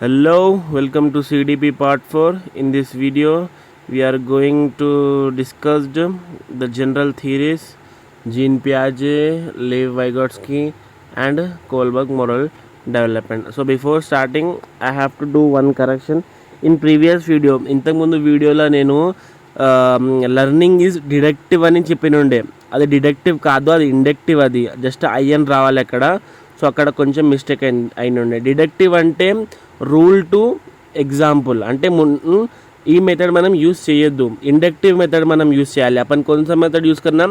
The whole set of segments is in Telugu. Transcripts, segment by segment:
Hello, welcome to CDP Part 4. In this video, we are going to discuss the general theories Jean Piaget, Lev Vygotsky, and Kohlberg moral development. So before starting, I have to do one correction. In previous video, ఇంతకుముందు వీడియోలో నేను లెర్నింగ్ ఈజ్ డిడక్టివ్ అని చెప్పినుండే. అది డిడక్టివ్ కాదు, అది ఇండక్టివ్. అది జస్ట్ ఐఎన్ రావాలి అక్కడ. సో అక్కడ కొంచెం మిస్టేక్ అయినుండే. డిడక్టివ్ అంటే రూల్ టు एग्जाम्पल అంటే ఈ मेथड మనం यूज़ చేయొద్దు. इंडक्टिव मेथड మనం यूज़ చేయాలి. अपन कौन सा मेथड यूज़ करना,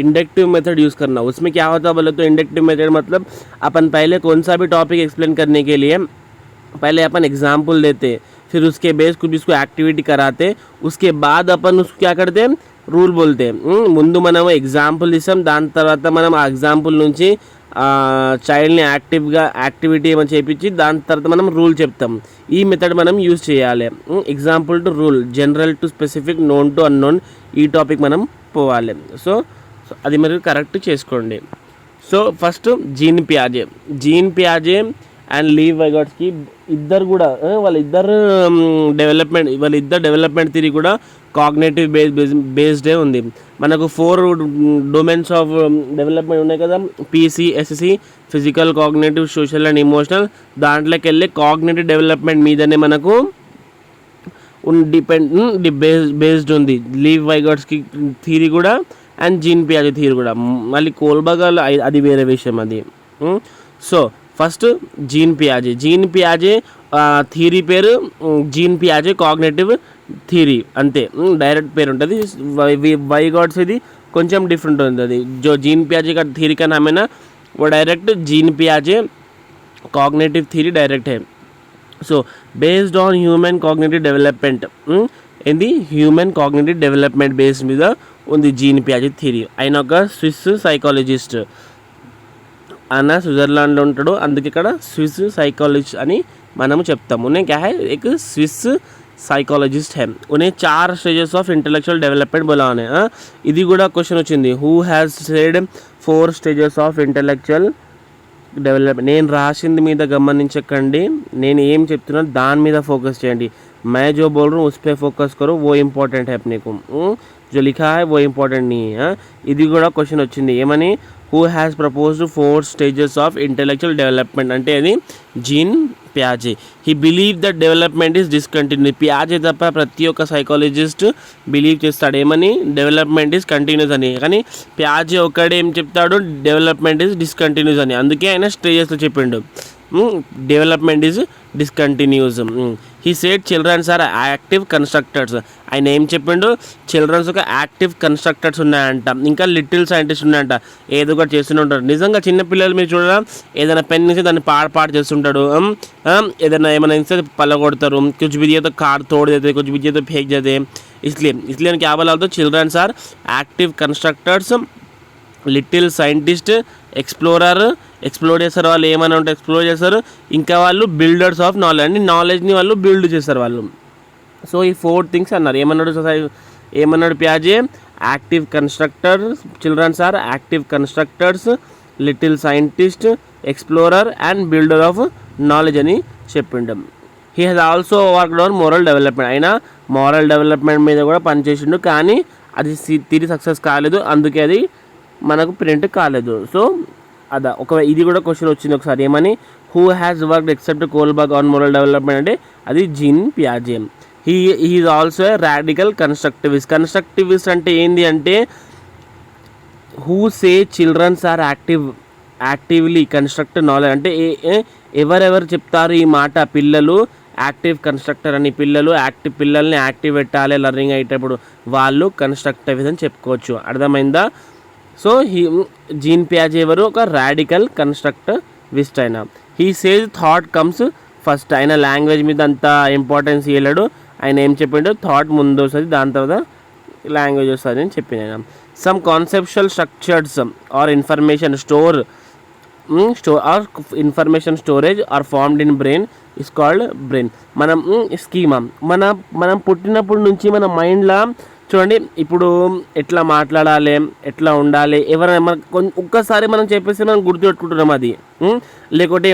इंडक्टिव मेथड यूज़ करना. उसमें क्या होता है बोले तो इंडक्टिव मेथड मतलब अपन पहले कौन सा भी टॉपिक एक्सप्लेन करने के लिए पहले अपन एग्जाम्पल देते, फिर उसके बेस कुछ उसको एक्टिविटी कराते, उसके बाद अपन उसको क्या करते రూల్ बोलते. ముందు మనం ఎగ్జాంపుల్ ఇస్తాం, దాని తర్వాత మనం ఆ ఎగ్జాంపుల్ నుంచి చైల్డ్ని యాక్టివిటీ ఏమైనా చేయించి దాని తర్వాత మనం రూల్ చెప్తాం. ఈ మెథడ్ మనం యూజ్ చేయాలి. Example to rule, general to specific, known to unknown, ఈ టాపిక్ మనం పోవాలి. సో అది మీరు కరెక్ట్ చేసుకోండి. సో ఫస్ట్ జీన్ పియాజే అండ్ లీవ్ వైగాట్స్కి ఇద్దరు కూడా వాళ్ళిద్దరు డెవలప్మెంట్ థియరీ కూడా కాగ్నేటివ్ బేస్డే ఉంది. మనకు 4 డొమైన్స్ ఆఫ్ డెవలప్మెంట్ ఉన్నాయి కదా, PC, SSC, physical, cognitive, social and emotional. దాంట్లోకి వెళ్ళి కాగ్నేటివ్ డెవలప్మెంట్ మీదనే మనకు బేస్డ్ ఉంది లీవ్ వైగాట్స్కి థియరీ కూడా అండ్ జీన్ పియాజే థియరీ కూడా. మళ్ళీ కోల్బర్గ్ అది వేరే విషయం అది. సో ఫస్ట్ జీన్ పియాజే థియరీ పేరు జీన్ పియాజే కాగ్నేటివ్ థియరీ అంతే, డైరెక్ట్ పేరు ఉంటుంది. వైగాట్స్ ఇది కొంచెం డిఫరెంట్ ఉంది. అది जो जीन पियाजे का थ्योरी का नाम है ना, वो डायरेक्ट जीन पियाजे कॉग्निटिव थ्योरी डायरेक्ट है. So based on human cognitive development, ఏంది హ్యూమన్ కాగ్నిటివ్ డెవలప్మెంట్ బేస్ మీద ఉంది జీన్ పియాజే థియరీ. ఆయన ఒక స్విస్ సైకాలజిస్ట్. ఆయన స్విట్జర్లాండ్లో ఉంటాడు, అందుకే ఇక్కడ స్విస్ సైకాలజిస్ట్ అని మనము చెప్తాము. उन्हें क्या है, एक स्विस साइकोलॉजिस्ट है. उन्हें 4 स्टेजेस ऑफ इंटेलेक्चुअल डेवलपमेंट बोला उन्हें. ఇది కూడా క్వశ్చన్ వచ్చింది, who has said 4 stages of intellectual development. నేను రాసింది మీద గమనించకండి, నేను ఏం చెప్తున్నాను దాని మీద ఫోకస్ చేయండి. मैं जो बोल रहा हूँ उस पर फोकस करो, वो इम्पोर्टेंट है अपने को. जो लिखा है वो इम्पोर्टेंट नहीं है. ఇది కూడా క్వశ్చన్ వచ్చింది ఏమని, who has proposed 4 stages of intellectual development అంటే అది జీన్ పియాజే. He believe that development is discontinue. పియాజే తప్ప ప్రతి ఒక్క సైకాలజిస్ట్ బిలీవ్ చేస్తాడు ఏమని, డెవలప్మెంట్ ఈజ్ కంటిన్యూస్ అని. కానీ పియాజే ఒక్కడే ఏం చెప్తాడు, డెవలప్మెంట్ ఈజ్ డిస్కంటిన్యూస్ అని. అందుకే ఆయన స్టేజెస్లో చెప్పిండు development is discontinuous. He said childrens are active constructors. ఆయన ఏం చెప్పిండు, చిల్డ్రన్స్ ఒక యాక్టివ్ కన్స్ట్రక్టర్స్ ఉన్నాయంట, ఇంకా లిటిల్ సైంటిస్ట్ ఉన్నాయంట, ఏదో ఒకటి చేస్తూనే ఉంటారు. నిజంగా చిన్నపిల్లలు మీరు చూడరా, ఏదైనా పెన్ నుంచి దాన్ని పాడు చేస్తుంటాడు, ఏదైనా ఏమైనా ఇస్తే పలగొడతారు, कुछ भी दिए तो कार तोड़ देते, कुछ भी दिए तो फेंक देते. इसलिए क्या बोला तो childrens are active constructors, little scientist, explore చేస్తారు. వాళ్ళు ఏమైనా ఉంటే ఎక్స్ప్లోర్ చేస్తారు. ఇంకా వాళ్ళు బిల్డర్స్ ఆఫ్ నాలెడ్జ్, అంటే నాలెడ్జ్ని వాళ్ళు బిల్డ్ చేస్తారు వాళ్ళు. సో ఈ 4 థింగ్స్ అన్నారు. ఏమన్నాడు పియాజే, active constructors, childrens are active constructors, little scientist, explorer and builder of knowledge అని చెప్పిండు. He has also worked on moral development. అయినా మోరల్ డెవలప్మెంట్ మీద కూడా పనిచేసిండు, కానీ అది తిరిగి సక్సెస్ కాలేదు, అందుకే అది మనకు ప్రింట్ కాలేదు. సో ఇది కూడా క్వశ్చన్ వచ్చింది ఒకసారి ఏమని, who has worked except Kohlberg on moral development అంటే అది జీన్ పియాజే. He is also a radical constructivist అంటే ఏంది అంటే, who say childrens are actively construct knowledge అంటే ఎవరెవరు చెప్తారు ఈ మాట, పిల్లలు యాక్టివ్ కన్స్ట్రక్టర్ అని, పిల్లల్ని యాక్టివ్ పెట్టాలి లెర్నింగ్ అయ్యేటప్పుడు, వాళ్ళు కన్స్ట్రక్టివిస్ట్ అని చెప్పుకోవచ్చు. అర్థమైందా? సో జీన్ పియాజే ఎవరు, ఒక రాడికల్ కన్స్ట్రక్టివిస్ట్. అయినా he says thought comes first. ఆయన లాంగ్వేజ్ మీద అంత ఇంపార్టెన్స్ ఇవ్వలేడు. ఆయన ఏం చెప్పిండు, థాట్ ముందు వస్తుంది, దాని తర్వాత లాంగ్వేజ్ వస్తుంది అని చెప్పింది ఆయన. Some conceptual structures or information information storage are formed in brain is called brain. మనం స్కీమా మనం పుట్టినప్పటి నుంచి మన మైండ్లో చూడండి, ఇప్పుడు ఎట్లా మాట్లాడాలి, ఎట్లా ఉండాలి, ఎవరైనా ఒక్కసారి మనం చెప్పేసి మనం గుర్తుపెట్టుకుంటున్నాం అది. లేకుంటే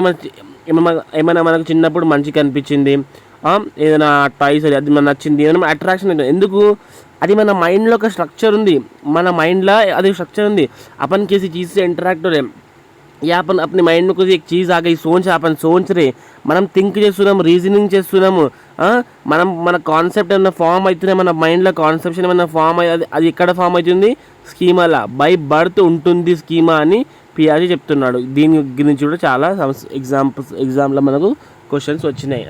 ఏమైనా మనకు చిన్నప్పుడు మంచిగా కనిపించింది, ఏదైనా టాయ్స్ అది మనకు నచ్చింది, ఏదైనా అట్రాక్షన్ అవుతుంది. ఎందుకు? అది మన మైండ్లో ఒక స్ట్రక్చర్ ఉంది, మన మైండ్లో అది స్ట్రక్చర్ ఉంది. अपन किसी चीज़ से इंटरेक्ट हो रहे हैं या अपन अपने माइंड में कुछ एक चीज़ आ गई, अपन सोच रहे, మనం థింక్ చేస్తున్నాము, రీజనింగ్ చేస్తున్నాము, మనం మన కాన్సెప్ట్ ఏమైనా ఫామ్ అవుతున్నాయి, మన మైండ్లో కాన్సెప్షన్ ఏమైనా ఫామ్ అయ్యి అది ఎక్కడ ఫామ్ అవుతుంది? స్కీమాలా, బై బర్త్ ఉంటుంది స్కీమా అని పియాజే చెప్తున్నాడు. దీని గురించి కూడా చాలా ఎగ్జామ్లో మనకు క్వశ్చన్స్ వచ్చినాయి.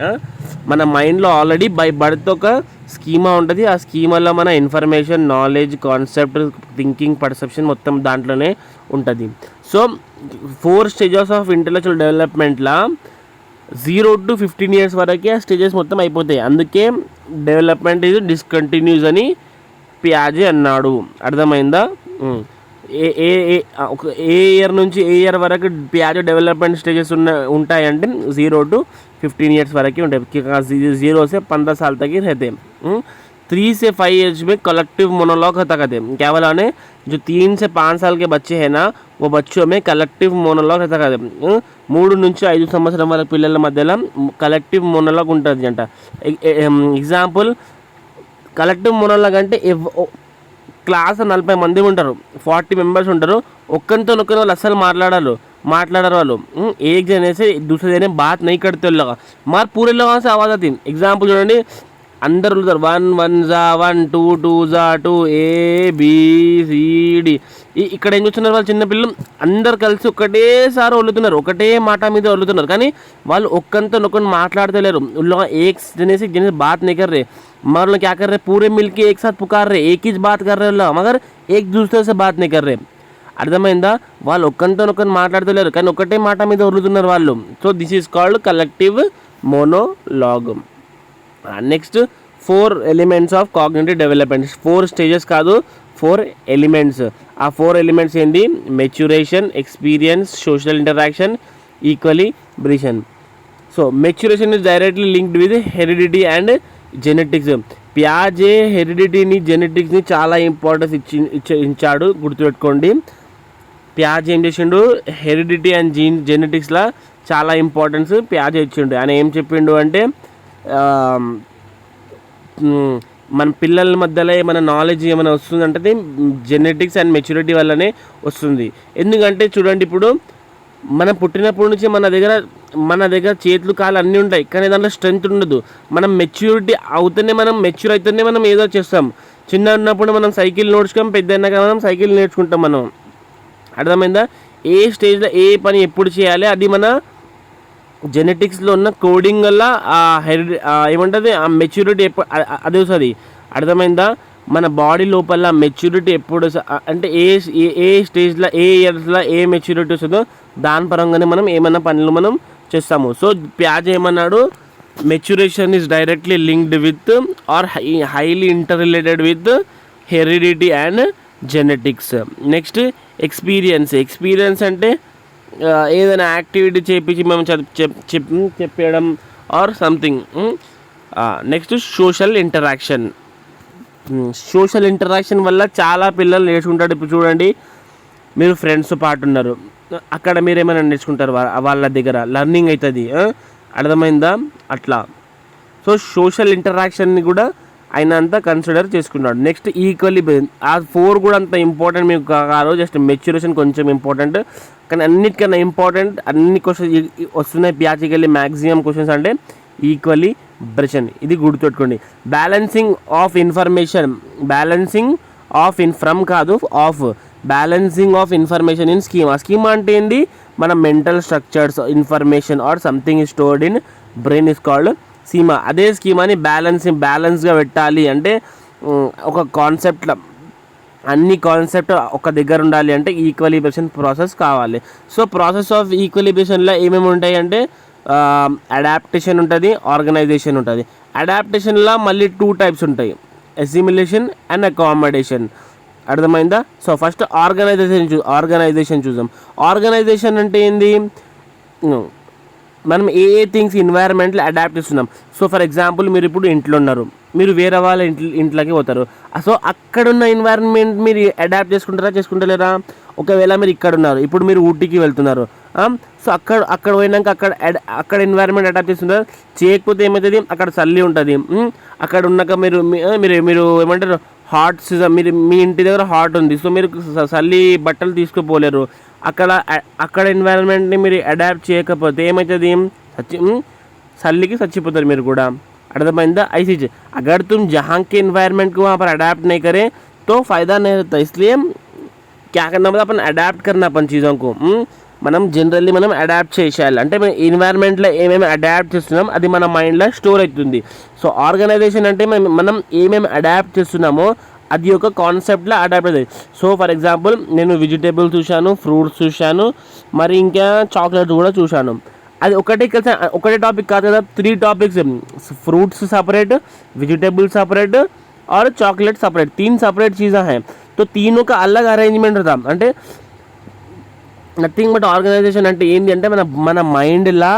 మన మైండ్లో ఆల్రెడీ బై బర్త్ ఒక స్కీమా ఉంటుంది. ఆ స్కీమాలో మన information, knowledge, concept, thinking, perception మొత్తం దాంట్లోనే ఉంటుంది. సో 4 స్టేజెస్ ఆఫ్ ఇంటెలెక్చువల్ డెవలప్మెంట్లో 0 to 15 years వరకే ఆ స్టేజెస్ మొత్తం అయిపోతాయి. అందుకే డెవలప్మెంట్ ఇది డిస్కంటిన్యూస్ అని పియాజే అన్నాడు. అర్థమైందా? ఏ ఇయర్ నుంచి ఏ ఇయర్ వరకు పియాజే డెవలప్మెంట్ స్టేజెస్ ఉంటాయంటే 0 to 15 years वरके ఉంటాయి. 0 से 15 साल तक ही रहते हैं. 3 से 5 एज में कलेक्टिव मोनोलॉग होता कहते हैं. क्या बोला ने? जो 3 से 5 साल के बच्चे हैं ना, वो बच्चों में कलेक्टिव मोनोलॉग होता कहते हैं. 3 నుంచి 5 సంవత్సరాల వరకు పిల్లల మధ్యలో కలెక్టివ్ మోనోలాగ్ ఉంటుంది అంట. ఎగ్జాంపుల్, కలెక్టివ్ మోనోలాగ్ అంటే క్లాస్ 40 మంది ఉంటారు, 40 మెంబర్స్ ఉంటారు, ఒక్కరితో వాళ్ళు అస్సలు माట్లాడారు వాళ్ళు. एक जने से दूसरे जने बात नहीं करते लोग, मार पूरे लोगों से आवाज़ आती. एग्जाम्पल చూడండి, అందరు వదులుతారు, 1 1 जा 1 2 2 जा 2 ABCD. ఇక్కడ ఏం చూస్తున్నారు? వాళ్ళు చిన్న పిల్లలు అందరు కలిసి ఒకటేసారి వదులుతున్నారు, ఒకటే మాట మీద వదులుతున్నారు, కానీ వాళ్ళు ఒక్కరితో మాట్లాడతలేరు. एक जने से बात नहीं कर रहे, मगर क्या कर रहे? पूरे मिलके एक साथ पुकार रहे, एक ही बात कर रहे, मगर एक दूसरे से बात नहीं कर रहे. అర్థమైందా? వాళ్ళు ఒక్కరితో మాట్లాడతలేరు, కానీ ఒకటే మాట మీద వదులుతున్నారు వాళ్ళు. So this is called collective monologue. Next 4 elements of cognitive development. 4 stages కాదు, 4 ఎలిమెంట్స్. ఆ 4 ఎలిమెంట్స్ ఏంటి? Maturation, experience, social interaction, equilibration. So maturation is directly linked with heredity and genetics. పియాజే హెరిడిటీని, జెనెటిక్స్ని చాలా ఇంపార్టెన్స్ ఇచ్చాడు, గుర్తుపెట్టుకోండి. పియాజే ఏం చేసిండు? హెరిడిటీ అండ్ జెనెటిక్స్లో చాలా ఇంపార్టెన్స్ పియాజే ఇచ్చిండు. ఆయన ఏం చెప్పిండు అంటే, మన పిల్లల మధ్యలో ఏమైనా నాలెడ్జ్ ఏమైనా వస్తుందంటే జెనెటిక్స్ అండ్ మెచ్యూరిటీ వల్లనే వస్తుంది. ఎందుకంటే చూడండి, ఇప్పుడు మనం పుట్టినప్పటి నుంచి మన దగ్గర చేతులు కాళ్ళు అన్నీ ఉంటాయి, కానీ దాంట్లో స్ట్రెంగ్త్ ఉండదు. మనం మెచ్యూరిటీ అవుతూనే, మనం మెచ్యూర్ అవుతూనే మనం ఏదో చేస్తాం. చిన్న ఉన్నప్పుడు మనం సైకిల్ నేర్చుకోం, పెద్ద అయినాక మనం సైకిల్ నేర్చుకుంటాం మనం. అర్థమైందా? ఏ స్టేజ్లో ఏ పని ఎప్పుడు చేయాలి అది మన జెనెటిక్స్లో ఉన్న కోడింగ్ వల్ల ఏమంటుంది, ఆ మెచ్యూరిటీ అది వస్తుంది. అర్థమైందా? మన బాడీ లోపల మెచ్యూరిటీ ఎప్పుడు అంటే ఏ స్టేజ్లో, ఏ ఇయర్స్లో ఏ మెచ్యూరిటీ వస్తుందో దాని పరంగానే మనం ఏమైనా పనులు మనం చేస్తాము. సో పియాజే ఏమన్నాడు? Maturation is directly linked with or highly interrelated with heredity and genetics. Next experience అంటే ఏదైనా యాక్టివిటీ చేపించి మేము చెప్పేయడం or something. Next social interaction వల్ల చాలా పిల్లలు నేర్చుకుంటారు. ఇప్పుడు చూడండి, మీరు ఫ్రెండ్స్తో పాటు ఉన్నారు, అక్కడ మీరు ఏమైనా నేర్చుకుంటారు, వాళ్ళ దగ్గర లర్నింగ్ అవుతుంది. అర్థమైందా? అట్లా. సో సోషల్ ఇంటరాక్షన్ని కూడా ఆయన అంతా కన్సిడర్ చేసుకున్నాడు. నెక్స్ట్ ఈక్వలిబ్రేషన్. ఆ 4 కూడా అంత ఇంపార్టెంట్ మీకు కాదు, జస్ట్ మెచ్యూరేషన్ కొంచెం ఇంపార్టెంట్, కానీ అన్నిటికన్నా ఇంపార్టెంట్. అన్ని క్వశ్చన్స్ వస్తున్నాయి పియాజేకి వెళ్ళి, మ్యాక్సిమం క్వశ్చన్స్ అంటే ఈక్వలిబ్రేషన్. ఇది గుర్తుపెట్టుకోండి. Balancing of information in schema అంటే ఏంటి? మన mental structures, information or something stored in brain is called schema. అదే స్కీమాని బ్యాలెన్స్గా పెట్టాలి అంటే, ఒక కాన్సెప్ట్లో అన్ని కాన్సెప్ట్ ఒక దగ్గర ఉండాలి అంటే ఈక్వలిబ్రేషన్ ప్రాసెస్ కావాలి. సో ప్రాసెస్ ఆఫ్ ఈక్వలిబ్రేషన్లో ఏమేమి ఉంటాయి అంటే, అడాప్టేషన్ ఉంటుంది, ఆర్గనైజేషన్ ఉంటుంది. అడాప్టేషన్లో మళ్ళీ 2 టైప్స్ ఉంటాయి, అసిమిలేషన్ అండ్ అకామిడేషన్. అర్థమైందా? సో ఫస్ట్ ఆర్గనైజేషన్ చూద్దాం. ఆర్గనైజేషన్ అంటే ఏంది? మనం ఏ థింగ్స్ ఎన్వైరన్మెంట్లో అడాప్ట్ చేస్తున్నాం. సో ఫర్ ఎగ్జాంపుల్ మీరు ఇప్పుడు ఇంట్లో ఉన్నారు, మీరు వేరే వాళ్ళ ఇంట్లోకి పోతారు. సో అక్కడున్న ఎన్వైరన్మెంట్ మీరు అడాప్ట్ చేసుకుంటలేరా? ఒకవేళ మీరు ఇక్కడ ఉన్నారు, ఇప్పుడు మీరు ఊటీకి వెళ్తున్నారు. సో అక్కడ పోయినాక అక్కడ ఎన్వైరన్మెంట్ అడాప్ట్ చేస్తున్నారు. చేయకపోతే ఏమవుతుంది, అక్కడ చల్లి ఉంటుంది. అక్కడ ఉన్నాక మీరు ఏమంటారు, హాట్ సీజన్, మీ ఇంటి దగ్గర హాట్ ఉంది, సో మీరు చల్లి బట్టలు తీసుకుపోలేరు. అక్కడ ఎన్వైరన్మెంట్ని మీరు అడాప్ట్ చేయకపోతే ఏమవుతుంది, చల్లికి చచ్చిపోతారు మీరు కూడా. अर्थమైందా? ऐसी अगर तुम जहाँ के एनवायरनमेंट को वहाँ पर अडाप्ट नहीं करें तो फ़ायदा नहीं होता. इसलिए क्या करना मतलब अपन अडाप्ट करना अपन चीज़ों को. మనం జనరల్లీ మనం అడాప్ట్ చేసేయాలి. అంటే మనం ఎన్వైరన్మెంట్లో ఏమేమి అడాప్ట్ చేస్తున్నాం అది మన మైండ్లో స్టోర్ అవుతుంది. సో ఆర్గనైజేషన్ అంటే మనం ఏమేమి అడాప్ట్ చేస్తున్నామో అది ఒక కాన్సెప్ట్లో అడాప్ట్ అవుతుంది. సో ఫర్ ఎగ్జాంపుల్ నేను వెజిటేబుల్స్ చూశాను, ఫ్రూట్స్ చూశాను, మరి ఇంకా చాక్లెట్స్ కూడా చూశాను. అది ఒకటే టాపిక్ కాదు కదా, 3 topics. Fruits separate, vegetable separate और चॉकलेट सेपरेट, 3 सेपरेट चीज़ें हैं. तो तीनों का अलग अरेंजमेंट होता. అంటే నథింగ్ బట్ ఆర్గనైజేషన్ అంటే ఏంటి అంటే మన మైండ్లా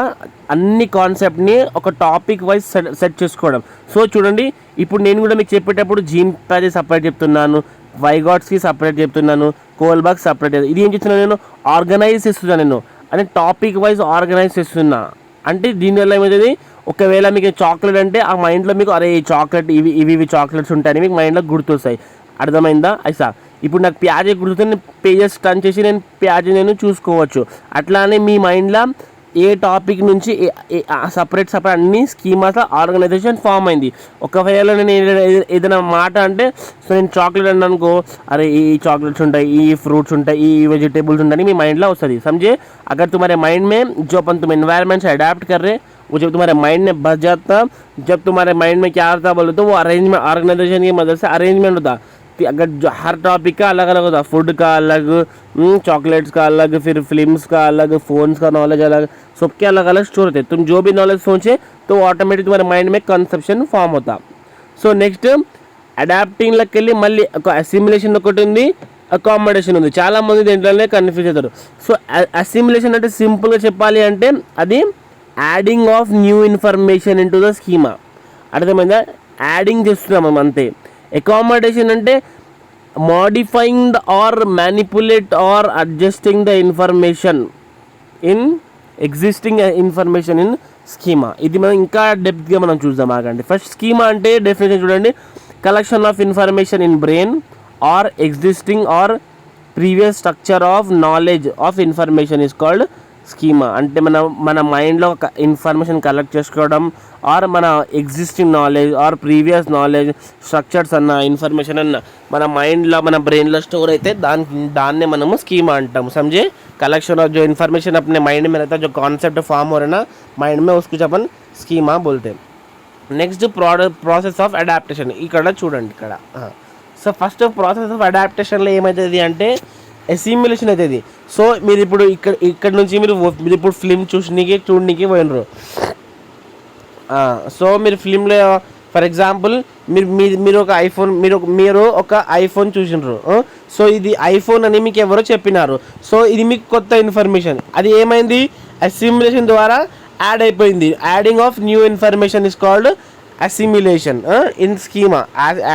అన్ని కాన్సెప్ట్ని ఒక టాపిక్ వైజ్ సెట్ చేసుకోవడం. సో చూడండి, ఇప్పుడు నేను కూడా మీకు చెప్పేటప్పుడు జీన్ ప్యాజ్ సపరేట్ చెప్తున్నాను, వైగాట్స్కి సపరేట్ చెప్తున్నాను, కోల్బాక్స్ సపరేట్. ఇది ఏం చెప్తున్నాను, నేను ఆర్గనైజ్ చేస్తున్నాను. నేను అంటే టాపిక్ వైజ్ ఆర్గనైజ్ చేస్తున్నా. అంటే దీనివల్ల ఏమవుతుంది, ఒకవేళ మీకు చాక్లెట్ అంటే ఆ మైండ్లో మీకు అరే ఈ చాక్లెట్ ఇవి చాక్లెట్స్ ఉంటాయని మీకు మైండ్లో గుర్తొస్తాయి. అర్థమైందా? ఐసా ఇప్పుడు నాకు ప్యాజ్ గుర్తొస్తే నేను పేజెస్ టర్న్ చేసి నేను చూసుకోవచ్చు. అట్లానే మీ మైండ్లో ఏ టాపిక్ నుంచి సపరేట్ అన్ని స్కీమాస్ ఆర్గనైజేషన్ ఫామ్ అయింది. ఒకవేళ నేను ఏదైనా మాట అంటే, సో నేను చాక్లెట్ అంటే అనుకో, అరే ఈ చాక్లెట్స్ ఉంటాయి, ఈ ఫ్रूट्स ఉంటాయి, ఈ वेजिटेबल्स ఉంటాయి మీ మైండ్లో వస్తుంది. समझे? अगर तुम्हारे माइंड में जो अपन तुम एनवायरनमेंट से अडाप्ट कर रहे वो जब तुम्हारे माइंड में बस जाता, जब तुम्हारे माइंड में क्या आता बोले तो वो अरेंजमेंट ऑर्गेनाइजेशन की मदद से अरेंजमेंट होता. अगर जो हर टॉपिक का अलग अलग होता, फूड का अलग, चॉकलेट्स का अलग, फिर फिल्म्स का अलग, फ़ोन्स का नॉलेज अलग, सबके अलग अलग स्टोर होते. तुम जो भी नॉलेज सोचे तो ऑटोमेटिक तुम्हारे माइंड में कंसेप्शन फॉर्म होता. సో నెక్స్ట్ అడాప్టింగ్లోకి వెళ్ళి మళ్ళీ ఒక అసిమిలేషన్ ఒకటి ఉంది, అకామిడేషన్ ఉంది. చాలామంది దీంట్లోనే కన్ఫ్యూజ్ అవుతారు. సో అసిమిలేషన్ అంటే సింపుల్గా చెప్పాలి అంటే అది adding of new information into the schema. అర్థమైందా? యాడింగ్ చేస్తున్నాం అంతే. అకామిడేషన్ అంటే modifying the or manipulate or adjusting the information in existing information in schema. ఇది మనం ఇంకా డెప్త్గా మనం చూద్దాం. ఆగండి. ఫస్ట్ స్కీమా అంటే డెఫినేషన్ చూడండి, collection of information in brain or existing or previous structure of knowledge of information is called schema. అంటే మన మైండ్లో ఒక ఇన్ఫర్మేషన్ కలెక్ట్ చేసుకోవడం ఆర్ మన existing knowledge or previous knowledge structures అన్న ఇన్ఫర్మేషన్ అన్న మన మైండ్లో మన బ్రెయిన్లో స్టోర్ అయితే దాన్నే మనము स्कीमा अंटाम. समझे? कलेक्शन ऑफ जो इन्फॉर्मेशन अपने माइंड में रहता है, जो कॉन्सेप्ट फॉर्म हो रहा है ना माइंड में, उसको अपन स्कीमा बोलते हैं. నెక్స్ట్ ప్రాసెస్ ఆఫ్ అడాప్టేషన్ ఇక్కడ చూడండి. ఇక్కడ సో ఫస్ట్ ప్రాసెస్ ఆఫ్ అడాప్టేషన్లో ఏమవుతుంది అంటే అసిమిలేషన్ అవుతుంది. సో మీరు ఇప్పుడు ఇక్కడ నుంచి మీరు ఇప్పుడు ఫిల్మ్ చూడడానికి పోయినరు. సో మీరు ఫిల్మ్లో ఫర్ ఎగ్జాంపుల్ మీరు ఒక ఐఫోన్ చూసినారు. సో ఇది ఐఫోన్ అని మీకు ఎవరో చెప్పినారు. సో ఇది మీకు కొత్త ఇన్ఫర్మేషన్, అది ఏమైంది అసిమిలేషన్ ద్వారా యాడ్ అయిపోయింది. Adding of new information is called assimilation in schema.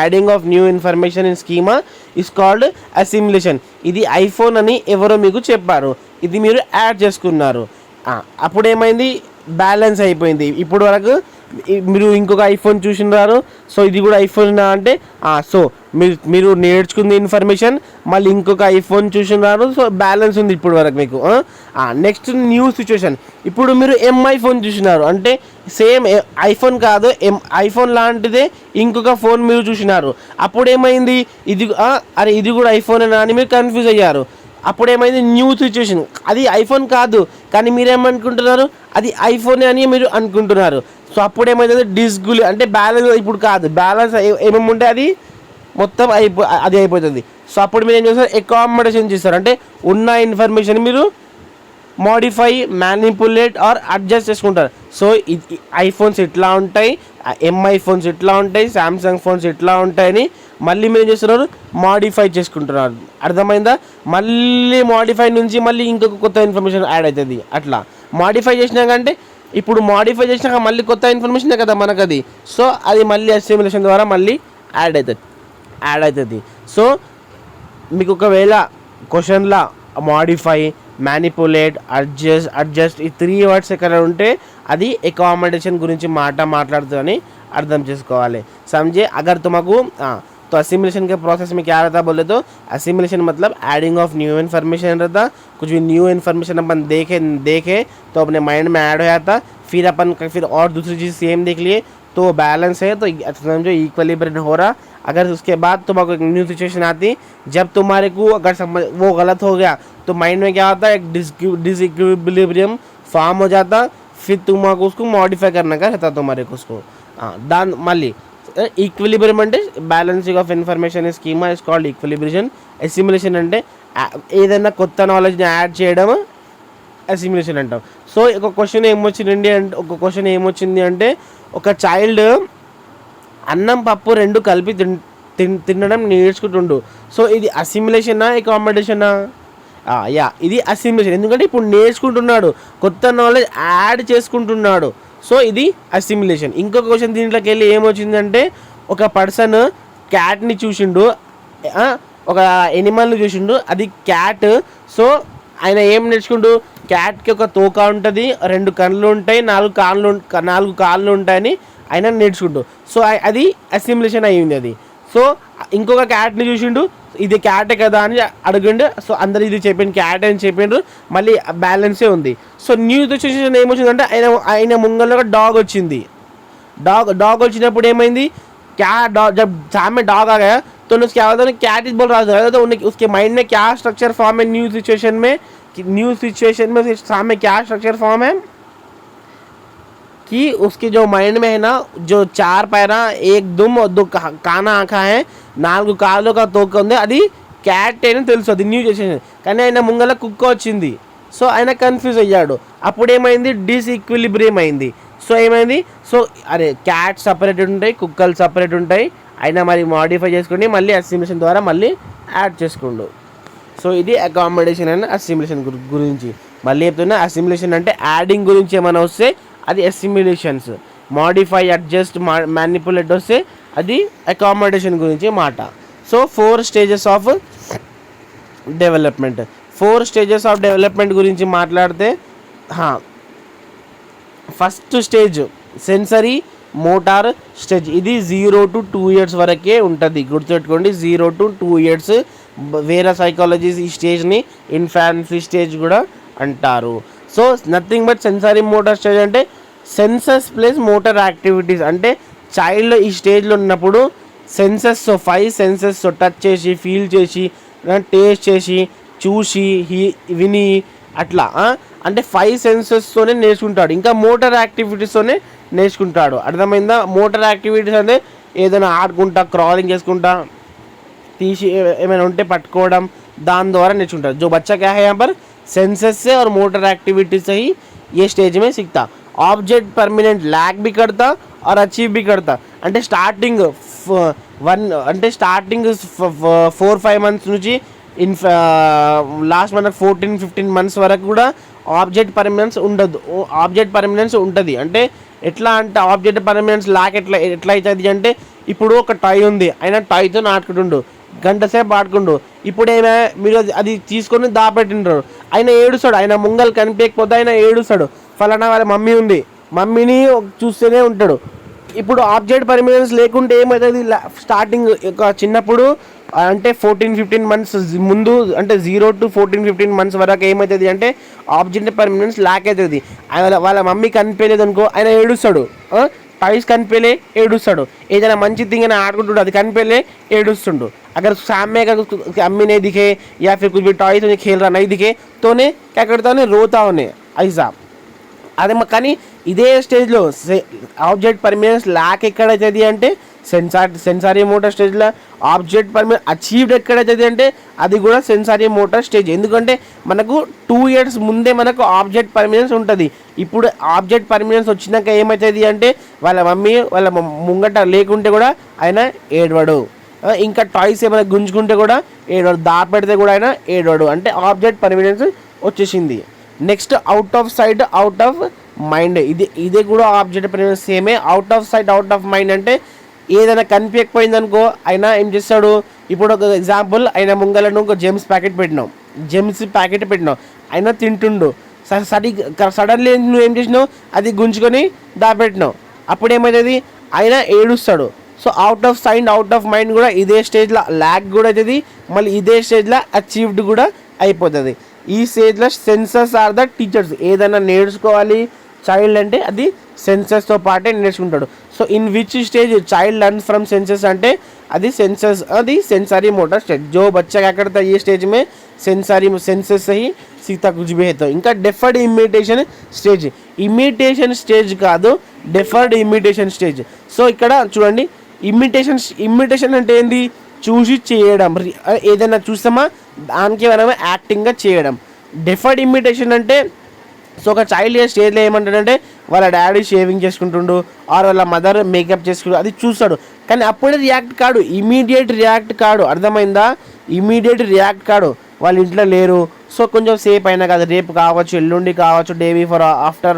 Adding of new information in schema is called assimilation. ఇది ఐఫోన్ అని ఎవరో మీకు చెప్పారు, ఇది మీరు యాడ్ చేసుకున్నారు. అప్పుడు ఏమైంది, బ్యాలెన్స్ అయిపోయింది. ఇప్పుడు వరకు మీరు ఇంకొక ఐఫోన్ చూసినారు, సో ఇది కూడా ఐఫోన్ అంటే సో మీరు నేర్చుకుంది ఇన్ఫర్మేషన్ మళ్ళీ ఇంకొక ఐఫోన్ చూసినారు, సో బ్యాలెన్స్ ఉంది ఇప్పుడు వరకు మీకు. నెక్స్ట్ న్యూ సిచ్యువేషన్, ఇప్పుడు మీరు ఐఫోన్ చూసినారు అంటే సేమ్ ఐఫోన్ కాదు, ఐఫోన్ లాంటిదే ఇంకొక ఫోన్ మీరు చూసినారు. అప్పుడు ఏమైంది, అరే ఇది కూడా ఐఫోనేనా అని మీరు కన్ఫ్యూజ్ అయ్యారు. అప్పుడు ఏమైంది, న్యూ సిచ్యువేషన్, అది ఐఫోన్ కాదు కానీ మీరేమనుకుంటున్నారు, అది ఐఫోనే అని మీరు అనుకుంటున్నారు. సో అప్పుడు ఏమవుతుంది, డిస్గుల్ అంటే బ్యాలెన్స్ ఇప్పుడు కాదు, బ్యాలెన్స్ ఏమేమి ఉంటే అది మొత్తం అది అయిపోతుంది. సో అప్పుడు మీరు ఏం చేస్తారు, అకామిడేషన్ చేస్తారు. అంటే ఉన్న ఇన్ఫర్మేషన్ మీరు మోడిఫై, మ్యానిపులేట్ ఆర్ అడ్జస్ట్ చేసుకుంటారు. సో ఐఫోన్స్ ఇట్లా ఉంటాయి, ఐఫోన్స్ ఇట్లా ఉంటాయి, శాంసంగ్ ఫోన్స్ ఇట్లా ఉంటాయని మళ్ళీ మీరు ఏం చేస్తున్నారు, మోడిఫై చేసుకుంటున్నారు. అర్థమైందా? మళ్ళీ మోడిఫై నుంచి మళ్ళీ ఇంకొక కొత్త ఇన్ఫర్మేషన్ యాడ్ అవుతుంది. అట్లా మోడిఫై చేసినాకంటే ఇప్పుడు మాడిఫై చేసినాక మళ్ళీ కొత్త ఇన్ఫర్మేషన్ కదా మనకు అది. సో అది మళ్ళీ అసిమిలేషన్ ద్వారా మళ్ళీ యాడ్ అవుతుంది. సో మీకు ఒకవేళ క్వశ్చన్లో మాడిఫై, మ్యానిపులేట్, అడ్జస్ట్ ఈ 3 వర్డ్స్ ఎక్కడ ఉంటే అది అకామిడేషన్ గురించి మాట్లాడుతుందని అర్థం చేసుకోవాలి. समझे. अगर तुमको तो असिमिलेशन के प्रोसेस में क्या रहता बोले तो असिमिलेशन मतलब एडिंग ऑफ न्यू इन्फॉर्मेशन रहता. कुछ भी न्यू इन्फॉर्मेशन अपन देखे तो अपने माइंड में ऐड हो जाता. फिर अपन फिर और दूसरी चीज़ सेम देख लिए तो बैलेंस है, तो समझो इक्विलिब्रियम हो रहा. अगर उसके बाद तुमको एक न्यू सिचुएशन आती, जब तुम्हारे को अगर वो गलत हो गया तो माइंड में क्या होता है, एक डिसइक्विलिब्रियम फॉर्म हो जाता. फिर तुमको उसको मॉडिफाई करने का रहता तुम्हारे को उसको. दान मళ్ళీ ఈక్విలిబ్రియం అంటే balancing of information schema is called equilibrium. Assimilation అంటే ఏదైనా కొత్త నాలెడ్జ్ని యాడ్ చేయడం అసిమిలేషన్ అంటాం. సో ఒక క్వశ్చన్ ఏమొచ్చింది అంటే ఒక చైల్డ్ అన్నం పప్పు రెండు కలిపి తినడం నేర్చుకుంటుండు. సో ఇది అసిమిలేషనా అకామిడేషనా? ఇది అసిమిలేషన్. ఎందుకంటే ఇప్పుడు నేర్చుకుంటున్నాడు, కొత్త నాలెడ్జ్ యాడ్ చేసుకుంటున్నాడు. సో ఇది అసిమిలేషన్. ఇంకొక క్వశ్చన్ దీంట్లోకి వెళ్ళి ఏమొచ్చిందంటే ఒక పర్సన్ క్యాట్ని చూసిండు, ఒక ఎనిమల్ని చూసిండు, అది క్యాట్. సో ఆయన ఏం నేర్చుకుంటూ, క్యాట్కి ఒక తోక ఉంటుంది, 2 కళ్ళు ఉంటాయి, 4 కాళ్ళు ఉంటాయని ఆయన నేర్చుకుంటూ. సో అది అసిమిలేషన్ అయ్యింది అది. సో ఇంకొక క్యాట్ని చూసిండు, ఇది క్యాటే కదా అని అడిగిండు. సో అందరు ఇది చెప్పిండు, క్యాట్ అని చెప్పిండ్రు, మళ్ళీ బ్యాలెన్సే ఉంది. సో న్యూ సిచ్యువేషన్ ఏమొచ్చిందంటే ఆయన ముంగల్లో ఒక డాగ్ వచ్చింది. డాగ్ వచ్చినప్పుడు ఏమైంది, जब सामने डॉग आ गया तो उसके क्या होता है, कैट इज बोल रहा था तो उसके माइंड में क्या स्ट्रक्चर फॉर्म है न्यू सिचुएशन में सामने क्या स्ट्रक्चर फॉर्म है कि उसके जो माइंड में है ना, जो 4 पैरा 1 दुम और 2 काना आँखा है, 4 కాళ్ళు का తోక ఉంది, అది క్యాట్ అని తెలుసు, అది న్యూ సిచ్యువేషన్. కానీ ఆయన ముంగల కుక్క వచ్చింది. సో ఆయన కన్ఫ్యూజ్ అయ్యాడు. అప్పుడు ఏమైంది, డిస్ఈక్విలిబ్రియం అయింది. సో ఏమైంది, సో అరే క్యాట్ సపరేట్ ఉంటాయి, కుక్కలు సపరేట్ ఉంటాయి, అయినా మరి మాడిఫై చేసుకుని మళ్ళీ అసిమిలేషన్ ద్వారా మళ్ళీ యాడ్ చేసుకుండు. సో ఇది అకామిడేషన్ అండ్ అసిమిలేషన్ గురించి మళ్ళీ చెప్తున్నా. అసిమిలేషన్ అంటే యాడింగ్ గురించి ఏమైనా వస్తే అది అసిమిలేషన్స్, మాడిఫై, అడ్జస్ట్, మ్యానిపులేట్ వస్తే అది అకామిడేషన్ గురించి మాట. So 4 stages of development. 4 stages of development గురించి మాట్లాడితే first stage sensory motor stage. ఇది 0 to 2 years వరకే ఉంటుంది, గుర్తుపెట్టుకోండి. 0 to 2 years. వేరే సైకాలజీస్ ఈ స్టేజ్ని ఇన్ఫాన్సీ స్టేజ్ కూడా అంటారు. So nothing but sensory motor stage అంటే సెన్సెస్ ప్లస్ మోటార్ యాక్టివిటీస్. అంటే చైల్డ్ ఈ స్టేజ్లో ఉన్నప్పుడు సెన్సెస్ 5 సెన్సెస్ టచ్ చేసి, ఫీల్ చేసి, టేస్ట్ చేసి, చూసి, విని అట్లా అంటే 5 సెన్సెస్తోనే నేర్చుకుంటాడు. ఇంకా మోటార్ యాక్టివిటీస్తోనే నేర్చుకుంటాడు. అర్థమైందా? మోటార్ యాక్టివిటీస్ అంటే ఏదైనా ఆడుకుంటా, క్రాలింగ్ చేసుకుంటా, తీసి ఏమైనా ఉంటే పట్టుకోవడం, దాని ద్వారా నేర్చుకుంటారు. जो बच्चा क्या है यहाँ पर सेंसेस से और मोटर एक्टिविटी से ही ये स्टेज में सीखता. ऑब्जेक्ट परमानेंट लैक भी करता और अचीव भी करता. అంటే స్టార్టింగ్ 4-5 మంత్స్ నుంచి లాస్ట్ మనకు 14-15 మంత్స్ వరకు కూడా ఆబ్జెక్ట్ పర్మనెన్స్ ఉండదు. ఆబ్జెక్ట్ పర్మనెన్స్ ఉంటుంది. అంటే ఎట్లా అంటే ఆబ్జెక్ట్ పర్మనెన్స్ లాక్ ఎట్లా అవుతుంది అంటే, ఇప్పుడు ఒక టాయ్ ఉంది, ఆయన టాయ్తో ఆడుకుంటుండు, గంట సేపు ఆడుకుండు. ఇప్పుడు ఏమే మీరు అది తీసుకొని దాపెట్టిండ్రు, ఆయన ఏడుస్తాడు. ఆయన ముంగలు కనిపించకపోతే ఆయన ఏడుస్తాడు. ఫలానా వాళ్ళ మమ్మీ ఉంది, మమ్మీని చూస్తూనే ఉంటాడు. ఇప్పుడు ఆబ్జెక్ట్ పర్మనెన్స్ లేకుంటే ఏమవుతుంది, స్టార్టింగ్ చిన్నప్పుడు అంటే 14-15 మంత్స్ ముందు, అంటే 0 to 14-15 మంత్స్ వరకు ఏమవుతుంది అంటే ఆబ్జెక్ట్ పర్మనెన్స్ లాక్ అవుతుంది. వాళ్ళ మమ్మీ కనిపించలేదు అనుకో, ఆయన ఏడుస్తాడు. టాయ్స్ కనిపించలే ఏడుస్తాడు. ఏదైనా మంచి థింగ్ అని ఆడుకుంటుండు, అది కనిపించలే ఏడుస్తుండు. अगर सामने अगर अम्मी नहीं दिखे या फिर कुछ भी टॉय तो खेल रहा नहीं दिखे तो ने क्या करता है, रोता उन्हें ऐसा. అదే కానీ ఇదే స్టేజ్లో ఆబ్జెక్ట్ పర్మనెన్స్ లాక్ ఎక్కడైతుంది అంటే సెన్సారీ మోటార్ స్టేజ్లో. ఆబ్జెక్ట్ పర్మనెన్స్ అచీవ్డ్ ఎక్కడైతుంది అంటే అది కూడా సెన్సారీ మోటార్ స్టేజ్. ఎందుకంటే మనకు 2 years ముందే మనకు ఆబ్జెక్ట్ పర్మనెన్స్ ఉంటుంది. ఇప్పుడు ఆబ్జెక్ట్ పర్మనెన్స్ వచ్చినాక ఏమవుతుంది అంటే వాళ్ళ మమ్మీ వాళ్ళ ముంగట లేకుంటే కూడా ఆయన ఏడవడు. ఇంకా టాయ్స్ ఏమైనా గుంజుకుంటే కూడా ఏడవడు, దాపెడితే కూడా ఆయన ఏడవడు. అంటే ఆబ్జెక్ట్ పర్మనెన్స్ వచ్చేసింది. Next out of sight, out of mind. ఇదే కూడా ఆబ్జెక్ట్ పర్మనెన్స్ సేమే. Out of sight out of mind అంటే ఏదైనా కనిపించకపోయింది అనుకో ఆయన ఏం చేస్తాడు, ఇప్పుడు ఒక ఎగ్జాంపుల్ ఆయన ముంగలను ఒక జెమ్స్ ప్యాకెట్ పెట్టినావు ఆయన తింటుండు, సడన్లీ నువ్వు ఏం చేసినావు అది గుంజుకొని దాపెట్టినావు, అప్పుడు ఏమవుతుంది ఆయన ఏడుస్తాడు. So out of sight out of mind కూడా ఇదే స్టేజ్లో ల్యాక్ కూడా అవుతుంది, మళ్ళీ ఇదే స్టేజ్లో అచీవ్డ్ కూడా అయిపోతుంది. ఈ స్టేజ్లో సెన్సర్స్ ఆర్ ద టీచర్స్. ఏదైనా నేర్చుకోవాలి చైల్డ్ అంటే అది సెన్సర్స్తో పాటే నేర్చుకుంటాడు. So in which stage child learn from sensors అంటే అది సెన్సర్స్, అది सेंसरी मोटर स्टेज. जो बच्चा क्या करता है ये स्टेज में सेंसरी सेंसर्स से ही सीखता कुछ भी है. तो ఇంకా డెఫర్డ్ ఇమిటేషన్ స్టేజ్ కాదు, డెఫర్డ్ ఇమిటేషన్ స్టేజ్. సో ఇక్కడ చూడండి, ఇమిటేషన్ అంటే ఏంది, చూసి చేయడం, ఏదైనా చూస్తామా దానికి మనమే యాక్టింగ్గా చేయడం. డెఫర్డ్ ఇమిటేషన్ అంటే సో ఒక చైల్డ్ స్టేజ్లో ఏమంటాడంటే వాళ్ళ డాడీ షేవింగ్ చేసుకుంటుండు ఆర్ వాళ్ళ మదర్ మేకప్ చేసుకుంటు అది చూస్తాడు, కానీ అప్పుడే రియాక్ట్ కాడు, ఇమీడియట్ రియాక్ట్ కాడు. అర్థమైందా? ఇమీడియట్ రియాక్ట్ కాడు, వాళ్ళ ఇంట్లో లేరు, సో కొంచెం సేపు అయినా కాదు, రేపు కావచ్చు, ఎల్లుండి కావచ్చు, డే బిఫోర్ ఆఫ్టర్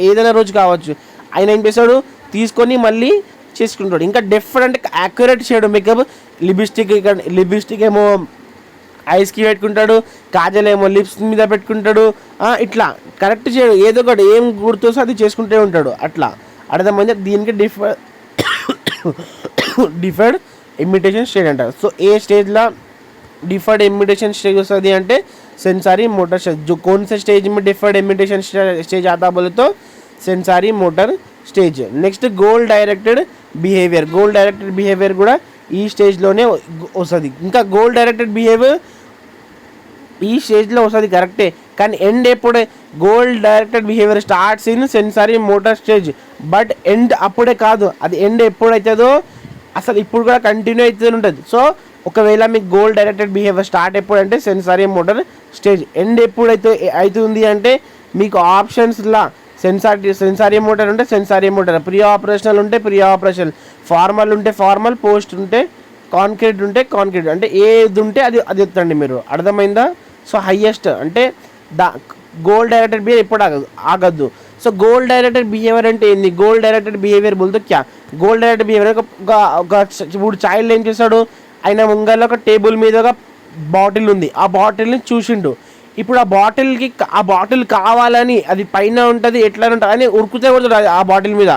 ఏదైనా రోజు కావచ్చు, ఆయన ఏం చేస్తాడు తీసుకొని మళ్ళీ చేసుకుంటాడు. ఇంకా డెఫర్డ్ అంటే యాక్యురేట్ చేయడం. మేకప్ లిప్స్టిక్ ఏమో ఐస్కి పెట్టుకుంటాడు, కాజల్ ఏమో లిప్స్ మీద పెట్టుకుంటాడు, ఇట్లా కరెక్ట్ చేయడు, ఏదో ఒకటి ఏం గుర్తొస్తే అది చేసుకుంటూ ఉంటాడు. అట్లా అర్థమైంది. దీనికి డిఫర్డ్ ఇమిటేషన్ స్టేజ్ అంటారు. సో ఏ స్టేజ్లో डिफर्ड इमिटेशन स्टेज वस्तुदी అంటే सेंसरी मोटर स्टेज. जो कौन से स्टेज में डिफर्ड इमिटेशन स्टेज आता बोले तो sensory motor stage. Next goal directed behaviour కూడా ఈ స్టేజ్లోనే వస్తుంది. ఇంకా గోల్ డైరెక్టెడ్ బిహేవియర్ ఈ స్టేజ్లో వస్తుంది కరెక్టే, కానీ ఎండ్ ఎప్పుడే goal directed behaviour starts in sensory motor stage, but end అప్పుడే కాదు, అది ఎండ్ ఎప్పుడైతుందో అసలు ఇప్పుడు కూడా కంటిన్యూ అవుతూనే ఉంటుంది. సో ఒకవేళ మీకు గోల్ డైరెక్టెడ్ బిహేవియర్ స్టార్ట్ ఎప్పుడంటే సెన్సరీ మోటార్ స్టేజ్, ఎండ్ ఎప్పుడైతే అవుతుంది అంటే మీకు ఆప్షన్స్లా సెన్సారీ మోటార్ ఉంటే సెన్సారీ మోటార్, ప్రీ ఆపరేషనల్ ఉంటే ప్రీ ఆపరేషనల్, ఫార్మల్ ఉంటే ఫార్మల్, పోస్ట్ ఉంటే కాంక్రీట్ ఉంటే కాంక్రీట్, అంటే ఏది ఉంటే అది ఎత్తండి మీరు. అర్థమైందా? సో హయ్యెస్ట్ అంటే గోల్ డైరెక్టెడ్ బిహేవియర్ ఎప్పుడు ఆగద్దు. సో గోల్ డైరెక్టెడ్ బిహేవియర్ అంటే ఏంది? గోల్ డైరెక్టెడ్ బిహేవియర్ బోల్తో క్యా గోల్ డైరెక్టెడ్ బిహేవియర్ ఇప్పుడు చైల్డ్ ఏం చేస్తాడు, ఆయన ముంగల్లో ఒక టేబుల్ మీద ఒక బాటిల్ ఉంది, ఆ బాటిల్ని చూసిండు, ఇప్పుడు ఆ బాటిల్ కావాలని అది పైన ఉంటుంది ఎట్లా ఉంటుంది అని ఉరుకుతే కొడుతుంది ఆ బాటిల్ మీద.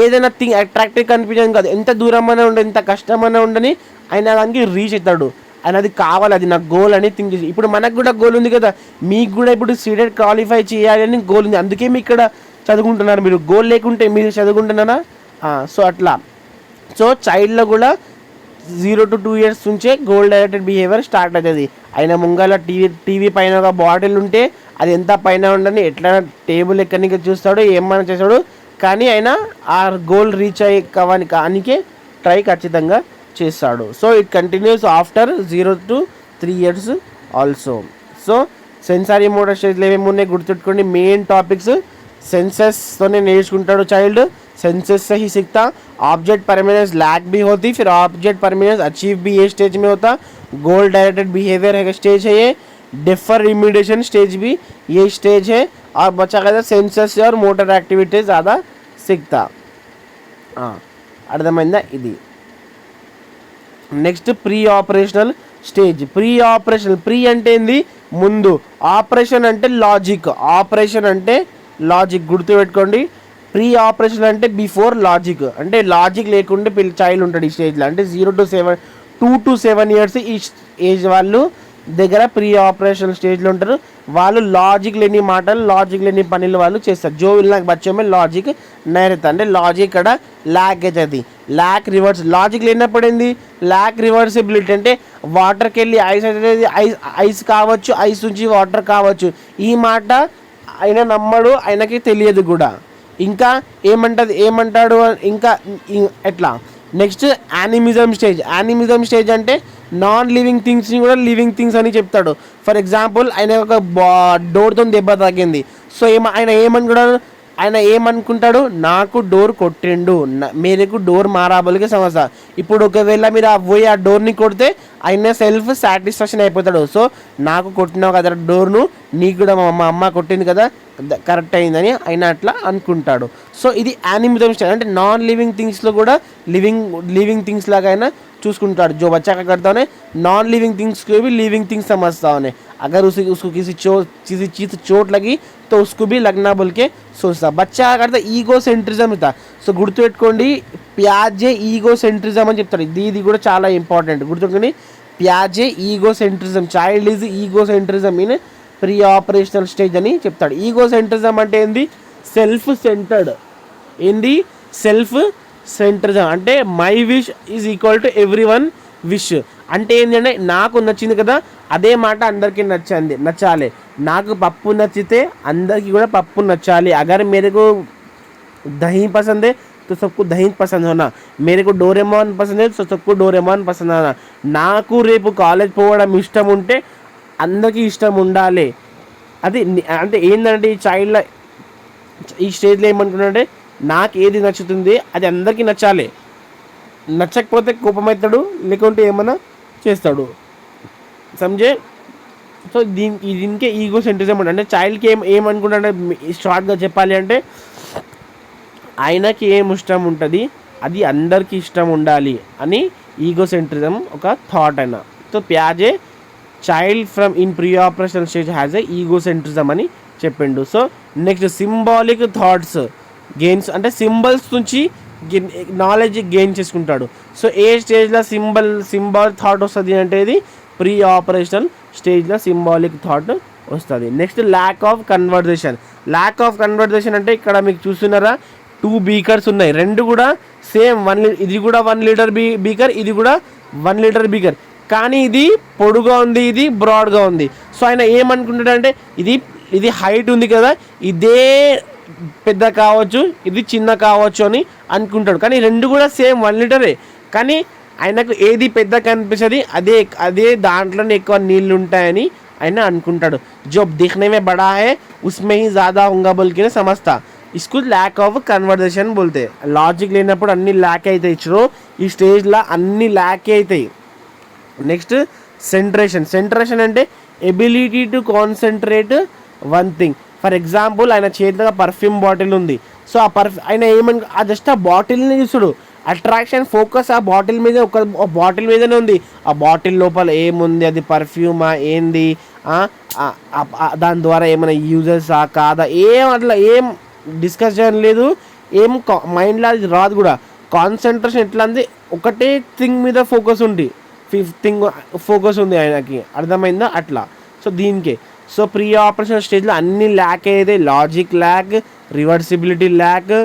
ఏదైనా థింగ్ అట్రాక్టివ్ కనిపించదు కాదు, ఎంత దూరం అయినా ఉండదు, ఎంత కష్టమైనా ఉండని ఆయన దానికి రీచ్ అవుతాడు. ఆయన అది కావాలి, అది నాకు గోల్ అని థింక్ చేసి. ఇప్పుడు మనకు కూడా గోల్ ఉంది కదా, మీకు కూడా ఇప్పుడు సీటెడ్ క్వాలిఫై చేయాలని గోల్ ఉంది, అందుకే మీ ఇక్కడ చదువుకుంటున్నారు. మీరు గోల్ లేకుంటే మీరు చదువుకుంటున్నారా? సో అట్లా. సో చైల్డ్లో కూడా 0 to 2 years నుంచే గోల్ డైరెక్టెడ్ బిహేవియర్ స్టార్ట్ అవుతుంది. ఆయన ముంగల టీవీ పైన ఒక బాటిల్ ఉంటే అది ఎంత పైన ఉండని ఎట్లా టేబుల్ ఎక్కడికి చూస్తాడు, ఏమన్నా చేస్తాడు, కానీ ఆయన ఆ గోల్ రీచ్ కానికే ట్రై ఖచ్చితంగా చేస్తాడు. So it continues after 0 to 3 years also. So sensory motor స్టేజ్లో ఏమేమి ఉన్నాయి గుర్తుపెట్టుకోండి. మెయిన్ టాపిక్స్ सेंसस నేర్చుకుంటాడు చైల్డ్, सेंसस से ही सीखता. ऑब्जेक्ट परमानेंस लैक भी होती, फिर ऑब्जेक्ट परमानेंस अचीव भी ये स्टेज में होता. गोल डायरेक्टेड बिहेवियर है स्टेज है ये. डिफर इमिटेशन स्टेज भी ये स्टेज है. और बच्चा कहता है सेंसस से और मोटर एक्टिविटी ज़्यादा सीखता. అర్థమైందా? ఇది next pre operational stage. Pre అంటే ఏంది? ముందు. ఆపరేషన్ అంటే లాజిక్ గుర్తుపెట్టుకోండి. ప్రీ ఆపరేషన్ అంటే బిఫోర్ లాజిక్, అంటే లాజిక్ లేకుంటే చైల్డ్ ఉంటాడు ఈ స్టేజ్లో. అంటే 2 to 7 years ఈ ఏజ్ వాళ్ళు దగ్గర ప్రీ ఆపరేషన్ స్టేజ్లో ఉంటారు. వాళ్ళు లాజిక్ లేని మాటలు, లాజిక్ లేని పనులు వాళ్ళు చేస్తారు. జో నాకు బచ్చమే లాజిక్ నైరత అంటే లాజిక్ ఇక్కడ ల్యాక్ అవుతుంది. ల్యాక్ రివర్స్. లాజిక్ లేనప్పుడు ఏంది? ల్యాక్ రివర్సిబిలిటీ అంటే వాటర్కి వెళ్ళి ఐస్ అవుతుంది, ఐస్ కావచ్చు, ఐస్ నుంచి వాటర్ కావచ్చు. ఈ మాట ఆయన నమ్మడు, ఆయనకి తెలియదు కూడా. ఇంకా ఏమంటాడు ఇంకా ఎట్లా? నెక్స్ట్ యానిమిజం స్టేజ్ అంటే నాన్ లివింగ్ థింగ్స్ని కూడా లివింగ్ థింగ్స్ అని చెప్తాడు. ఫర్ ఎగ్జాంపుల్ ఆయన ఒక డోర్తో దెబ్బ తాకింది, సో ఆయన ఏమనుకున్నాడు, ఆయన ఏమనుకుంటాడు, నాకు డోర్ కొట్టిండు, మేరకు డోర్ మారాబోలికి సమస్య. ఇప్పుడు ఒకవేళ మీరు పోయి ఆ డోర్ని కొడితే ఆయన సెల్ఫ్ సాటిస్ఫాక్షన్ అయిపోతాడు. సో నాకు కొట్టినావు కదా డోర్ను, నీకు కూడా మా అమ్మ కొట్టింది కదా, కరెక్ట్ అయిందని ఆయన అట్లా అనుకుంటాడు. సో ఇది యానిమిజం స్టైల్. అంటే నాన్ లివింగ్ థింగ్స్లో కూడా लिविंग थिंग्स लागा है ना चूसకుంటాడు. जो बच्चा क्या करता है नॉन लिविंग थिंग्स को भी लिविंग थिंग्स समझता है. अगर उसको किसी चीज़ चोट लगी तो उसको भी लगना बोल के सोचता. बच्चा क्या करता ఈగో సెంట్రిజం ఇతా. సో గుర్తుపెట్టుకోండి, ప్యాజే ఈగో సెంట్రిజం అని చెప్తాడు. ఇది కూడా చాలా ఇంపార్టెంట్, గుర్తుపెట్టుకోండి. ప్యాజే egocentrism, child is egocentrism in preoperational stage అని చెప్తాడు. ఈగో సెంట్రిజం అంటే ఏంది, సెల్ఫ్ సెంటర్డ్. ఏంది సెల్ఫ్ సెంట్రిజం అంటే my wish is equal to everyone wish. అంటే ఏంటంటే నాకు నచ్చింది కదా అదే మాట అందరికీ నచ్చాలి. నాకు పప్పు నచ్చితే అందరికీ కూడా పప్పు నచ్చాలి. అగర్ మేరకు దही पसंद है तो सबको दही पसंद होना, मेरे को डोरेमोन पसंद है तो सबको डोरेमोन पसंद होना. నాకు రేపు కాలేజ్ పోవడం ఇష్టం ఉంటే అందరికీ ఇష్టం ఉండాలి. అది అంటే ఏంటంటే ఈ చైల్డ్లో ఈ స్టేజ్లో ఏమనుకున్నాడంటే నాకు ఏది నచ్చుతుంది అది అందరికీ నచ్చాలి. నచ్చకపోతే కోపమవుతాడు, లేకుంటే ఏమైనా చేస్తాడు. సమझे. సో దీనికే ఈగో సెంట్రిజం అంటే చైల్డ్కి ఏమనుకుంటాడంటే షార్ట్గా చెప్పాలి అంటే ఆయనకి ఏం ఇష్టం ఉంటుంది అది అందరికీ ఇష్టం ఉండాలి అని ఈగో సెంట్రిజం ఒక థాట్ అయినా. సో ప్యాజే child from in preoperational stage has a egocentrism అని చెప్పిండు. So next symbolic thoughts gains అంటే సింబల్స్ నుంచి నాలెడ్జ్ గెయిన్ చేసుకుంటాడు. సో ఏ స్టేజ్లో సింబాల్ థాట్ వస్తుంది అంటే ఇది ప్రీ ఆపరేషనల్ స్టేజ్లో సింబాలిక్ థాట్ వస్తుంది. Next lack of conversation. Lack of conversation అంటే ఇక్కడ మీకు చూస్తున్నారా 2 బీకర్స్ ఉన్నాయి, రెండు కూడా సేమ్ ఇది కూడా 1 లీటర్ బీకర్, ఇది కూడా 1 లీటర్ బీకర్, కానీ ఇది పొడుగా ఉంది, ఇది బ్రాడ్గా ఉంది. సో ఆయన ఏమనుకుంటాడంటే ఇది హైట్ ఉంది కదా, ఇదే పెద్ద కావచ్చు, ఇది చిన్న కావచ్చు అని అనుకుంటాడు. కానీ రెండు కూడా సేమ్ 1 లీటరే, కానీ ఆయనకు ఏది పెద్ద కనిపిస్తుంది అదే దాంట్లోనే ఎక్కువ నీళ్ళు ఉంటాయని ఆయన అనుకుంటాడు. जो दिखने में बड़ा है उसमें ही ज़्यादा होगा बोल के समझता. इसको ల్యాక్ ఆఫ్ కన్వర్జేషన్ बोलते. లాజిక్ లేనప్పుడు అన్ని ల్యాక్ అవుతాయి. ఇచ్చారు ఈ స్టేజ్లో అన్ని ల్యాక్ అవుతాయి. నెక్స్ట్ సెంట్రేషన్ అంటే ability to concentrate one thing. For example ఆయన చేతిలో పర్ఫ్యూమ్ బాటిల్ ఉంది. సో ఆయన జస్ట్ ఆ బాటిల్ని చూస్తాడు, అట్రాక్షన్ ఫోకస్ ఆ బాటిల్ మీద, ఒక బాటిల్ మీదనే ఉంది. ఆ బాటిల్ లోపల ఏముంది, అది పర్ఫ్యూమా ఏంది, దాని ద్వారా ఏమైనా యూజెసా కాదా, అట్లా ఏం డిస్కషన్ లేదు, ఏం మైండ్లో అది రాదు కూడా. కాన్సన్ట్రేషన్ ఎట్లా ఉంది, ఒకటే థింగ్ మీద ఫోకస్ ఉంది, ఫోకస్ ఉంది ఆయనకి, అర్థమైందా అట్లా. సో దీనికే సో ప్రీ ఆపరేషన్ స్టేజ్లో అన్ని ల్యాక్ అయితే లాజిక్ ల్యాక్, రివర్సిబిలిటీ ల్యాక్,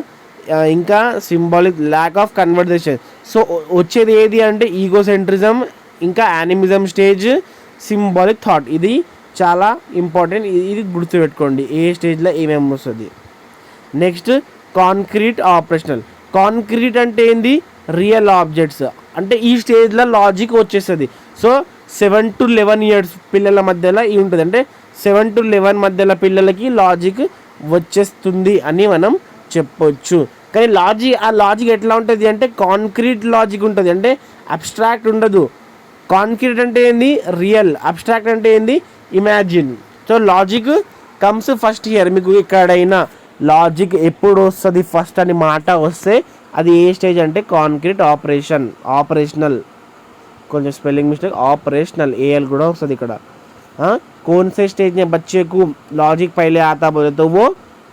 ఇంకా symbolic lakh of conversation. So వచ్చేది ఏది అంటే ఈగో సెంట్రిజం, ఇంకా యానిమిజం స్టేజ్, సింబాలిక్ థాట్. ఇది చాలా ఇంపార్టెంట్, ఇది గుర్తుపెట్టుకోండి ఏ స్టేజ్లో ఏమేమి వస్తుంది. Next concrete operational. కాంక్రీట్ అంటే ఏంది, రియల్ ఆబ్జెక్ట్స్. అంటే ఈ స్టేజ్లో లాజిక్ వచ్చేస్తుంది. సో 7 to 11 years పిల్లల మధ్యలో ఇవి ఉంటుంది. అంటే 7 to 11 మధ్యలో పిల్లలకి లాజిక్ వచ్చేస్తుంది అని మనం చెప్పొచ్చు. కానీ ఆ లాజిక్ ఎట్లా ఉంటుంది అంటే కాంక్రీట్ లాజిక్ ఉంటుంది, అంటే అబ్స్ట్రాక్ట్ ఉండదు. కాంక్రీట్ అంటే ఏంది రియల్, అబ్స్ట్రాక్ట్ అంటే ఏంది imagine. So logic comes first year. మీకు ఎక్కడైనా లాజిక్ ఎప్పుడు వస్తుంది ఫస్ట్ అని మాట వస్తే అది ఏ స్టేజ్ అంటే కాంక్రీట్ ఆపరేషనల్. కొంచెం స్పెల్లింగ్ మిస్టేక్, ऑपरेशनल AL కూడా వస్తుంది ఇక్కడ. कौन से स्टेज में बच्चे को लॉजिक पहले आता बोले तो वो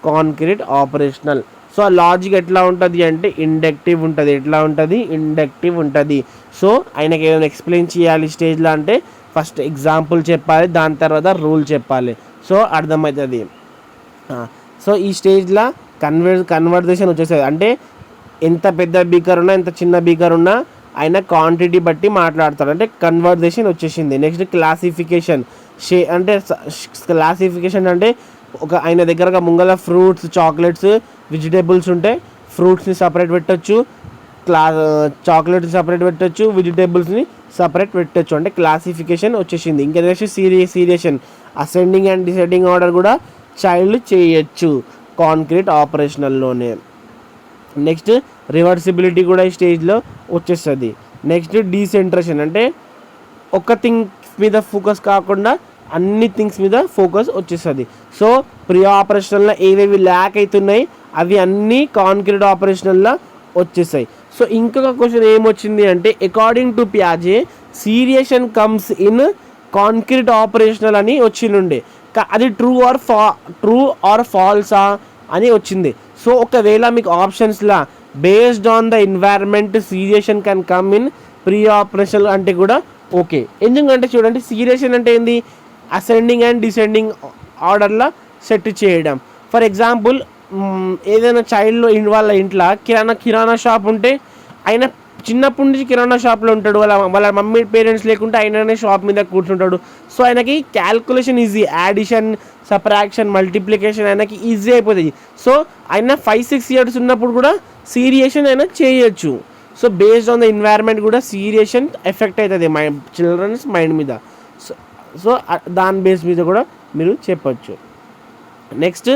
కాంక్రీట్ ఆపరేషనల్. సో ఆ లాజిక్ ఎట్లా ఉంటుంది అంటే ఇండక్టివ్ ఉంటుంది. ఎట్లా ఉంటుంది, ఇండక్టివ్ ఉంటుంది. సో ఆయనకి ఏమైనా ఎక్స్ప్లెయిన్ చేయాలి స్టేజ్లో అంటే ఫస్ట్ ఎగ్జాంపుల్ చెప్పాలి, దాని తర్వాత రూల్ చెప్పాలి. సో అర్థమవుతుంది. సో ఈ స్టేజ్లో కన్వర్జేషన్ వచ్చేస్తుంది. అంటే ఎంత పెద్ద బీకర్ ఉన్నా, ఎంత చిన్న బీకర్ ఉన్నా ఆయన క్వాంటిటీ బట్టి మాట్లాడతాడు, అంటే కన్వర్జేషన్ వచ్చేసింది. Next classification. అంటే క్లాసిఫికేషన్ అంటే ఆయన దగ్గర ముంగల ఫ్రూట్స్, చాక్లెట్స్, వెజిటేబుల్స్ ఉంటే ఫ్రూట్స్ని సపరేట్ పెట్టచ్చు, చాక్లెట్స్ సపరేట్ పెట్టచ్చు, వెజిటేబుల్స్ని సపరేట్ పెట్టచ్చు. అంటే క్లాసిఫికేషన్ వచ్చేసింది. ఇంకా next seriation, ascending and descending order కూడా చైల్డ్ చేయొచ్చు. కాంక్రీట్ ఆపరేషనల్లోనే. నెక్స్ట్ రివర్సిబిలిటీ కూడా ఈ స్టేజ్లో వచ్చేస్తుంది. నెక్స్ట్ డీసెంట్రేషన్ అంటే ఒక థింగ్ మీద ఫోకస్ కాకుండా అన్ని థింగ్స్ మీద ఫోకస్ వచ్చేస్తుంది. సో ప్రీ ఆపరేషనల్లో ఏవేవి ల్యాక్ అవుతున్నాయి అవి అన్నీ కాంక్రీట్ ఆపరేషనల్లో వచ్చేసాయి. సో ఇంకొక క్వశ్చన్ ఏమొచ్చింది అంటే అకార్డింగ్ టు పియాజే seriation comes in concrete operational అని వచ్చిండే, అది ట్రూ ఆర్ ఫాల్సా అని వచ్చింది. సో ఒకవేళ మీకు ఆప్షన్స్లా based on the environment seriation can come in preoperational అంటే కూడా ఓకే. ఎందుకంటే చూడండి సీరియేషన్ అంటే ఏంది, అసెండింగ్ అండ్ డిసెండింగ్ ఆర్డర్లో సెట్ చేయడం. ఫర్ ఎగ్జాంపుల్ ఏదైనా చైల్డ్ వాళ్ళ ఇంట్లో కిరాణా షాప్ ఉంటే ఆయన చిన్నప్పటి నుంచి కిరాణా షాప్లో ఉంటాడు, వాళ్ళ మమ్మీ పేరెంట్స్ లేకుంటే ఆయననే షాప్ మీద కూర్చుంటాడు. సో ఆయనకి calculation easy, addition subtraction multiplication ఆయనకి ఈజీ అయిపోతుంది. సో ఆయన 5-6 years ఉన్నప్పుడు కూడా సీరియేషన్ అయినా చేయొచ్చు. So based on the environment కూడా సీరియేషన్ ఎఫెక్ట్ అవుతుంది చిల్డ్రన్స్ మైండ్ మీద. సో దాని బేస్ మీద కూడా మీరు చెప్పచ్చు. Next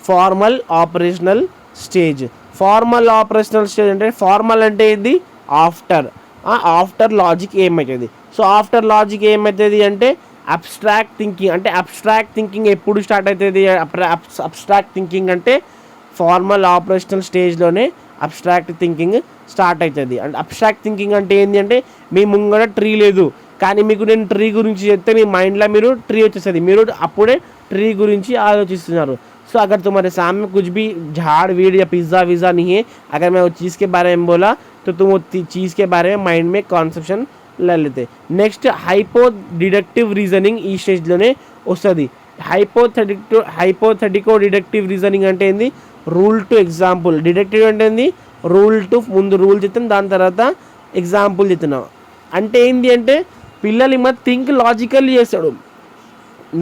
formal operational stage. Formal operational stage అంటే ఫార్మల్ అంటే ఏంది, ఆఫ్టర్ లాజిక్ ఏమవుతుంది. సో ఆఫ్టర్ లాజిక్ ఏమవుతుంది అంటే అబ్స్ట్రాక్ట్ థింకింగ్. అంటే అబ్స్ట్రాక్ట్ థింకింగ్ ఎప్పుడు స్టార్ట్ అవుతుంది, అబ్స్ట్రాక్ట్ థింకింగ్ అంటే ఫార్మల్ ఆపరేషనల్ స్టేజ్లోనే అబ్స్ట్రాక్ట్ థింకింగ్ స్టార్ట్ అవుతుంది. అండ్ అబ్స్ట్రాక్ట్ థింకింగ్ అంటే ఏంటి అంటే మీ ముంగడ ట్రీ లేదు కానీ మీకు నేను ట్రీ గురించి చెప్తే మీ మైండ్లో మీరు ట్రీ వచ్చేస్తుంది, మీరు అప్పుడే ట్రీ గురించి ఆలోచిస్తున్నారు. सो अगर तुम्हारे सामने कुछ भी झाड़ वीड़ या पिज़्ज़ा विज़्ज़ा नहीं है, अगर मैं वो चीज़ के बारे में बोला तो तुम वो चीज़ के बारे में माइंड में कॉन्सेप्शन ले लेते. नेक्स्ट हाइपो डिडक्टिव रीजनिंग ఈ స్టేజ్లోనే వస్తుంది. హైపోథెటికో డిడక్టివ్ రీజనింగ్ అంటే ఏంది, రూల్ టు ఎగ్జాంపుల్. డిడక్టివ్ అంటే ఏంది, రూల్ టు ముందు రూల్ చెప్తాం దాని తర్వాత ఎగ్జాంపుల్ చెప్తున్నాం. అంటే ఏంటి అంటే పిల్లలు థింక్ లాజికల్లీ చేస్తాడు.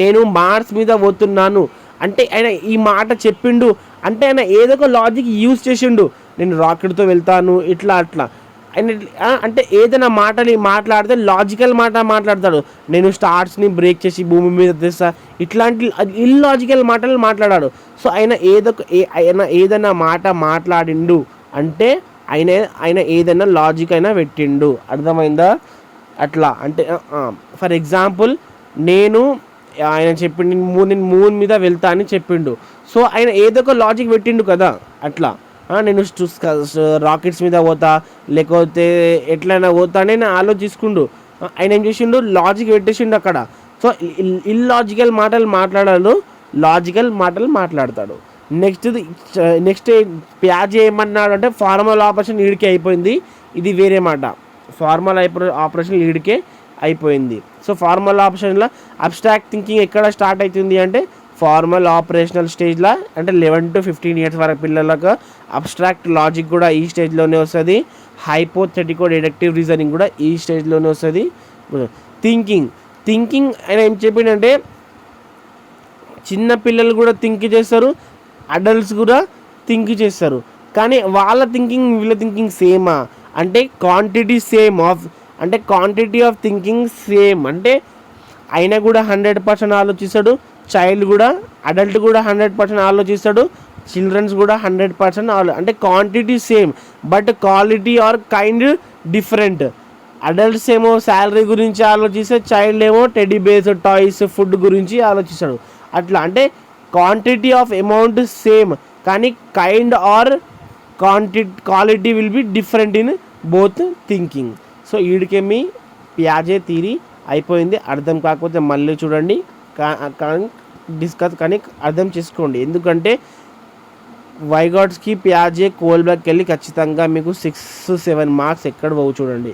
నేను మార్స్ మీద పోతున్నాను అంటే ఆయన ఈ మాట చెప్పిండు అంటే ఆయన ఏదో ఒక లాజిక్ యూజ్ చేసిండు, నేను రాకెట్తో వెళ్తాను ఇట్లా అట్లా. ఆయన అంటే ఏదైనా మాటని మాట్లాడితే లాజికల్ మాట మాట్లాడతాడు, నేను స్టార్స్ని బ్రేక్ చేసి భూమి మీద తెస్తా, ఇట్లాంటి ఇల్లాజికల్ మాటలు మాట్లాడాడు. సో ఆయన ఏదైనా మాట మాట్లాడిండు అంటే ఆయన ఏదైనా లాజిక్ అయినా పెట్టిండు, అర్థమైందా? అట్లా అంటే ఫర్ ఎగ్జాంపుల్ ఆయన చెప్పిండు నేను మూన్ మీద వెళ్తా అని చెప్పిండు. సో ఆయన ఏదో ఒక లాజిక్ పెట్టిండు కదా, అట్లా నేను రాకెట్స్ మీద పోతా లేకపోతే ఎట్లయినా పోతా అని నేను ఆలోచించుకుండు. ఆయన ఏం చేసిండు, లాజిక్ పెట్టేసిండు అక్కడ. సో ఇల్లాజికల్ మాటలు మాట్లాడాడు, లాజికల్ మాటలు మాట్లాడతాడు. నెక్స్ట్ పియాజే ఏమన్నాడు అంటే ఫార్మల్ ఆపరేషన్ ఈడికే అయిపోయింది, ఇది వేరే మాట. ఫార్మల్ ఆపరేషన్ ఈడికే అయిపోయింది. సో ఫార్మల్ ఆపరేషన్లో అబ్స్ట్రాక్ట్ థింకింగ్ ఎక్కడ స్టార్ట్ అవుతుంది అంటే ఫార్మల్ ఆపరేషనల్ స్టేజ్లో, అంటే 11 to 15 years వరకు పిల్లలకు అబ్స్ట్రాక్ట్ లాజిక్ కూడా ఈ స్టేజ్లోనే వస్తుంది. హైపోథెటికో డిడక్టివ్ రీజనింగ్ కూడా ఈ స్టేజ్లోనే వస్తుంది. థింకింగ్ ఆయన ఏం చెప్పిండంటే చిన్న పిల్లలు కూడా థింక్ చేస్తారు, అడల్ట్స్ కూడా థింక్ చేస్తారు, కానీ వాళ్ళ థింకింగ్ వీళ్ళ థింకింగ్ సేమా అంటే క్వాంటిటీ ఆఫ్ థింకింగ్ సేమ్. అంటే ఆయన కూడా 100% ఆలోచిస్తాడు, చైల్డ్ కూడా అడల్ట్ కూడా 100% ఆలోచిస్తాడు, చిల్డ్రన్స్ కూడా 100% అంటే quantity same but quality are kind different. Adults ఏమో శాలరీ గురించి ఆలోచిస్తే చైల్డ్ ఏమో టెడ్డీ బేర్స్ టాయ్స్ ఫుడ్ గురించి ఆలోచిస్తాడు. అట్లా అంటే క్వాంటిటీ ఆఫ్ అమౌంట్ సేమ్ కానీ kind are quality will be different in both thinking. So వీడికి మీ పియాజే థియరీ అయిపోయింది. అర్థం కాకపోతే మళ్ళీ చూడండి, కానీ అర్థం చేసుకోండి. ఎందుకంటే వైగాట్స్కి పియాజే కోల్బ్యాక్కి వెళ్ళి ఖచ్చితంగా మీకు 6-7 మార్క్స్ ఎక్కడ పోవు చూడండి.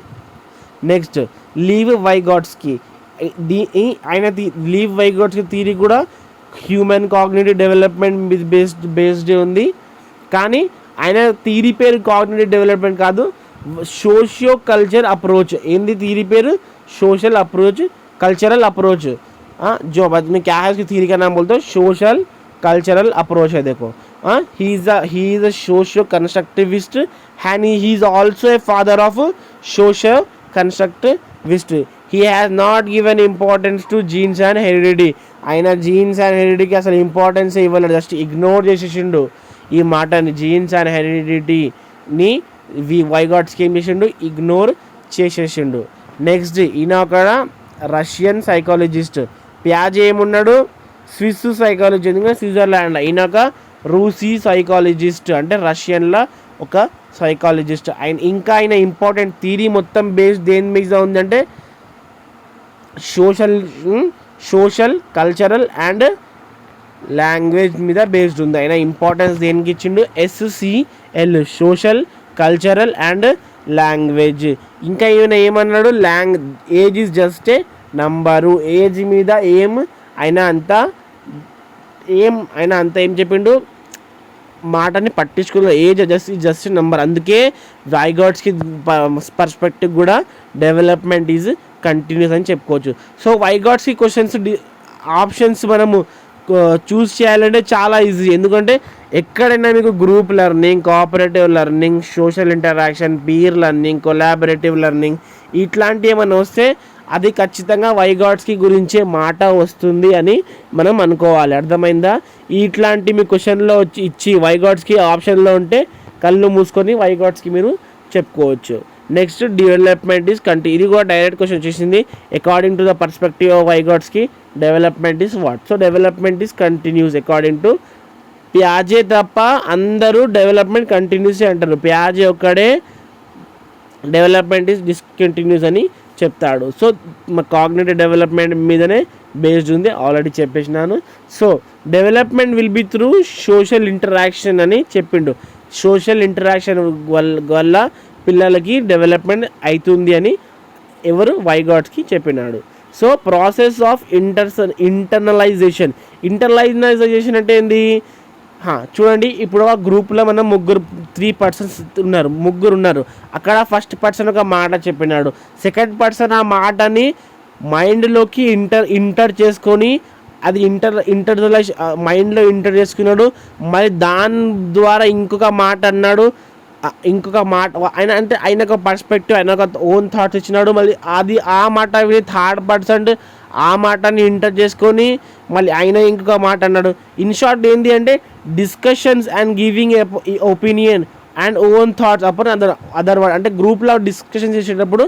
Next leave వైగాట్స్కి leave Vygotsky theory కూడా హ్యూమన్ కాగ్నిటివ్ డెవలప్మెంట్ బేస్డ్ ఉంది, కానీ ఆయన థియరీ పేరు కాగ్నిటివ్ డెవలప్మెంట్ కాదు, सोशियो कल्चर अप्रोच. ఏంది థియరీ పేరు, सोशल अप्रोच कल्चरल अप्रोच. जो में क्या है उसकी थ्योरी का नाम बोलते हो, सोशल कल्चरल अप्रोच है. देखो he is a socio constructivist and he is also a father of socio constructivist. he has not given importance to genes and heredity. ఆయన జీన్స్ అండ్ హెరిడిటీకి అసలు ఇంపార్టెన్స్ ఇవ్వలేడు, జస్ట్ ఇగ్నోర్ చేసేసిండు ఈ మాటని. జీన్స్ అండ్ హెరిడిటీని వైగాట్స్కి ఏం చేసిండు, ఇగ్నోర్ చేసేసిండు. నెక్స్ట్ ఈయన ఒక రష్యన్ సైకాలజిస్ట్. ప్యాజే ఏమున్నాడు, స్విస్ సైకాలజీ, ఎందుకంటే స్విట్జర్లాండ్. ఈయన ఒక రూసీ సైకాలజిస్ట్, అంటే రష్యన్లో ఒక సైకాలజిస్ట్. ఆయన ఇంపార్టెంట్ థీరీ మొత్తం బేస్డ్ దేని మీద ఉందంటే సోషల్ కల్చరల్ అండ్ లాంగ్వేజ్ మీద బేస్డ్ ఉంది. ఆయన ఇంపార్టెన్స్ దేనికి ఇచ్చిండు, SCL, social cultural and language. ఇంకా ఈయన ఏమన్నాడు, age is just a number. Age మీద ఆయన అంతా ఏం చెప్పిండు, మాటని పట్టించుకున్న. Age just number. అందుకే వైగాట్స్కి పర్స్పెక్టివ్ కూడా డెవలప్మెంట్ ఈజ్ కంటిన్యూస్ అని చెప్పుకోవచ్చు. సో వైగాట్స్కి క్వశ్చన్స్ ఆప్షన్స్ మనము చూస్ చేయాలంటే చాలా ఈజీ, ఎందుకంటే ఎక్కడైనా మీకు group learning, cooperative learning, social interaction, peer learning, collaborative learning ఇట్లాంటివి ఏమైనా వస్తే అది ఖచ్చితంగా వైగాట్స్కి గురించే మాట వస్తుంది అని మనం అనుకోవాలి. అర్థమైందా? ఇట్లాంటి మీ క్వశ్చన్లో ఇచ్చి వైగాట్స్కి ఆప్షన్లో ఉంటే కళ్ళు మూసుకొని వైగాట్స్కి మీరు చెప్పుకోవచ్చు. నెక్స్ట్ డెవలప్మెంట్ ఈజ్ ఇది కూడా డైరెక్ట్ క్వశ్చన్ వచ్చేసింది. According to the perspective of Vygotsky development is what? So development is continuous according to ప్యాజే తప్ప అందరూ డెవలప్మెంట్ కంటిన్యూస్ అంటారు. ప్యాజే ఒక్కడే డెవలప్మెంట్ ఈజ్ డిస్కంటిన్యూస్ అని చెప్తాడు. సో మా కాగ్నిటివ్ డెవలప్మెంట్ మీదనే బేస్డ్ ఉంది, ఆల్రెడీ చెప్పేసినాను. So development will be through social interaction అని చెప్పిండు. సోషల్ ఇంటరాక్షన్ వల్ల పిల్లలకి డెవలప్మెంట్ అవుతుంది అని వైగాట్స్కి చెప్పినాడు. సో ప్రాసెస్ ఆఫ్ ఇంటర్నలైజేషన్ అంటే ఏంది? చూడండి, ఇప్పుడు ఆ గ్రూప్లో మనం 3 పర్సన్స్ ఉన్నారు, ముగ్గురు ఉన్నారు. అక్కడ ఫస్ట్ పర్సన్ ఒక మాట చెప్పినాడు, సెకండ్ పర్సన్ ఆ మాటని మైండ్లోకి ఇంటర్ చేసుకొని అది మైండ్లో ఇంటర్ చేసుకున్నాడు. మరి దాని ద్వారా ఇంకొక మాట అన్నాడు, ఆయన ఒక పర్స్పెక్టివ్, ఆయన ఒక ఓన్ థాట్స్ ఇచ్చినాడు. మళ్ళీ ఆ మాట థర్డ్ పర్సన్ ఆ మాటని ఇంటర్ చేసుకొని మళ్ళీ ఆయన ఇంకొక మాట అన్నాడు. ఇన్ షార్ట్ ఏంటి అంటే discussions and giving opinion and own thoughts అప్పుడు అదర్ వర్డ్. అంటే గ్రూప్లో డిస్కషన్ చేసేటప్పుడు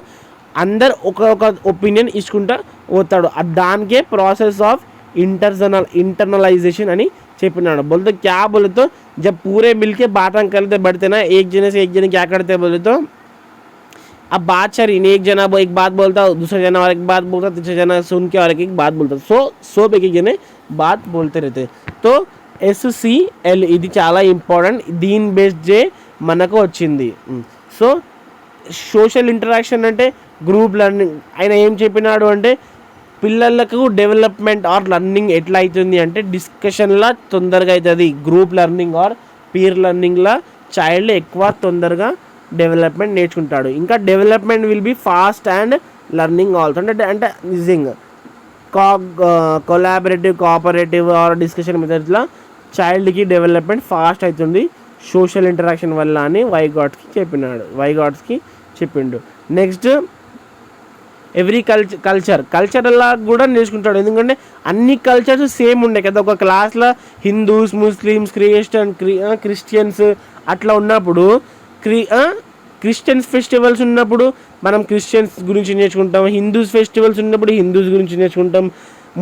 అందరు ఒక ఒపీనియన్ ఇచ్చుకుంటా పోతాడు. దానికే ప్రాసెస్ ఆఫ్ इंटरनलाइजेशन అని చెప్పినాడు. बोलते क्या बोले तो जब पूरे मिलके बातें करते बढ़ते ना, एक जने से एक जने क्या करते बोले तो अब बात चल रही, एक जना एक बात बोलता, दूसरा जना और एक बात बोलता, तीसरा जना सुन के और एक बात बोलता, सब एक जने बात बोलते रहते. तो SCL ఇది చాలా ఇంపార్టెంట్, దీని బేస్డ్ మనకు వచ్చింది. సో సోషల్ ఇంటరాక్షన్ అంటే గ్రూప్ లెర్నింగ్. ఆయన ఏం చెప్పినాడు అంటే పిల్లలకు డెవలప్మెంట్ ఆర్ లర్నింగ్ ఎట్లా అవుతుంది అంటే డిస్కషన్లా తొందరగా అవుతుంది. గ్రూప్ లెర్నింగ్ ఆర్ పీర్ లెర్నింగ్లా చైల్డ్ ఎక్కువ తొందరగా డెవలప్మెంట్ నేర్చుకుంటాడు. ఇంకా development will be fast and learning also. అంటే నిజంగా కొలాబరేటివ్, కోఆపరేటివ్ ఆర్ డిస్కషన్ మెథడ్స్లో చైల్డ్కి డెవలప్మెంట్ ఫాస్ట్ అవుతుంది సోషల్ ఇంటరాక్షన్ వల్ల అని వైగాట్స్కి చెప్పిండు. నెక్స్ట్ ఎవ్రీ కల్చర్లా కూడా నేర్చుకుంటాడు. ఎందుకంటే అన్ని కల్చర్స్ సేమ్ ఉండే కదా. ఒక క్లాస్లో హిందూస్, ముస్లిమ్స్, క్రిస్టియన్స్ అట్లా ఉన్నప్పుడు క్రిస్టియన్స్ ఫెస్టివల్స్ ఉన్నప్పుడు మనం క్రిస్టియన్స్ గురించి నేర్చుకుంటాం, హిందూస్ ఫెస్టివల్స్ ఉన్నప్పుడు హిందూస్ గురించి నేర్చుకుంటాం,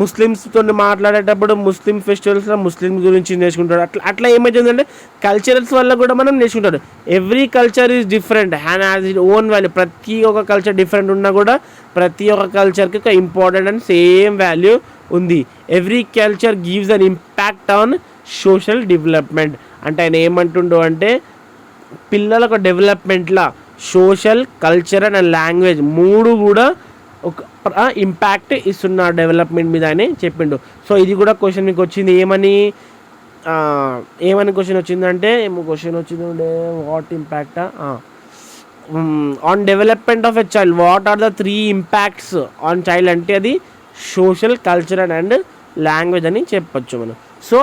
ముస్లిమ్స్తో మాట్లాడేటప్పుడు ముస్లిం ఫెస్టివల్స్లో ముస్లిమ్స్ గురించి నేర్చుకుంటాడు. అట్లా ఏమవుతుందంటే కల్చరల్స్ వల్ల కూడా మనం నేర్చుకుంటాడు. Every culture is different and has it own value. ప్రతి ఒక్క కల్చర్ డిఫరెంట్ ఉన్నా కూడా ప్రతి ఒక్క కల్చర్కి ఒక ఇంపార్టెంట్ అండ్ సేమ్ వాల్యూ ఉంది. Every culture gives an impact on social development. అంటే ఆయన ఏమంటుండో అంటే పిల్లలకు డెవలప్మెంట్లో సోషల్, కల్చరల్ అండ్ లాంగ్వేజ్ మూడు కూడా ఒక ఇంపాక్ట్ ఇస్తున్న డెవలప్మెంట్ మీద అని చెప్పిండు. సో ఇది కూడా క్వశ్చన్ మీకు వచ్చింది. ఏమని క్వశ్చన్ వచ్చిందంటే క్వశ్చన్ వచ్చిందంటే what impact on development of a child, what are the 3 impacts on child అంటే అది సోషల్, కల్చరల్ అండ్ లాంగ్వేజ్ అని చెప్పచ్చు మనం. సో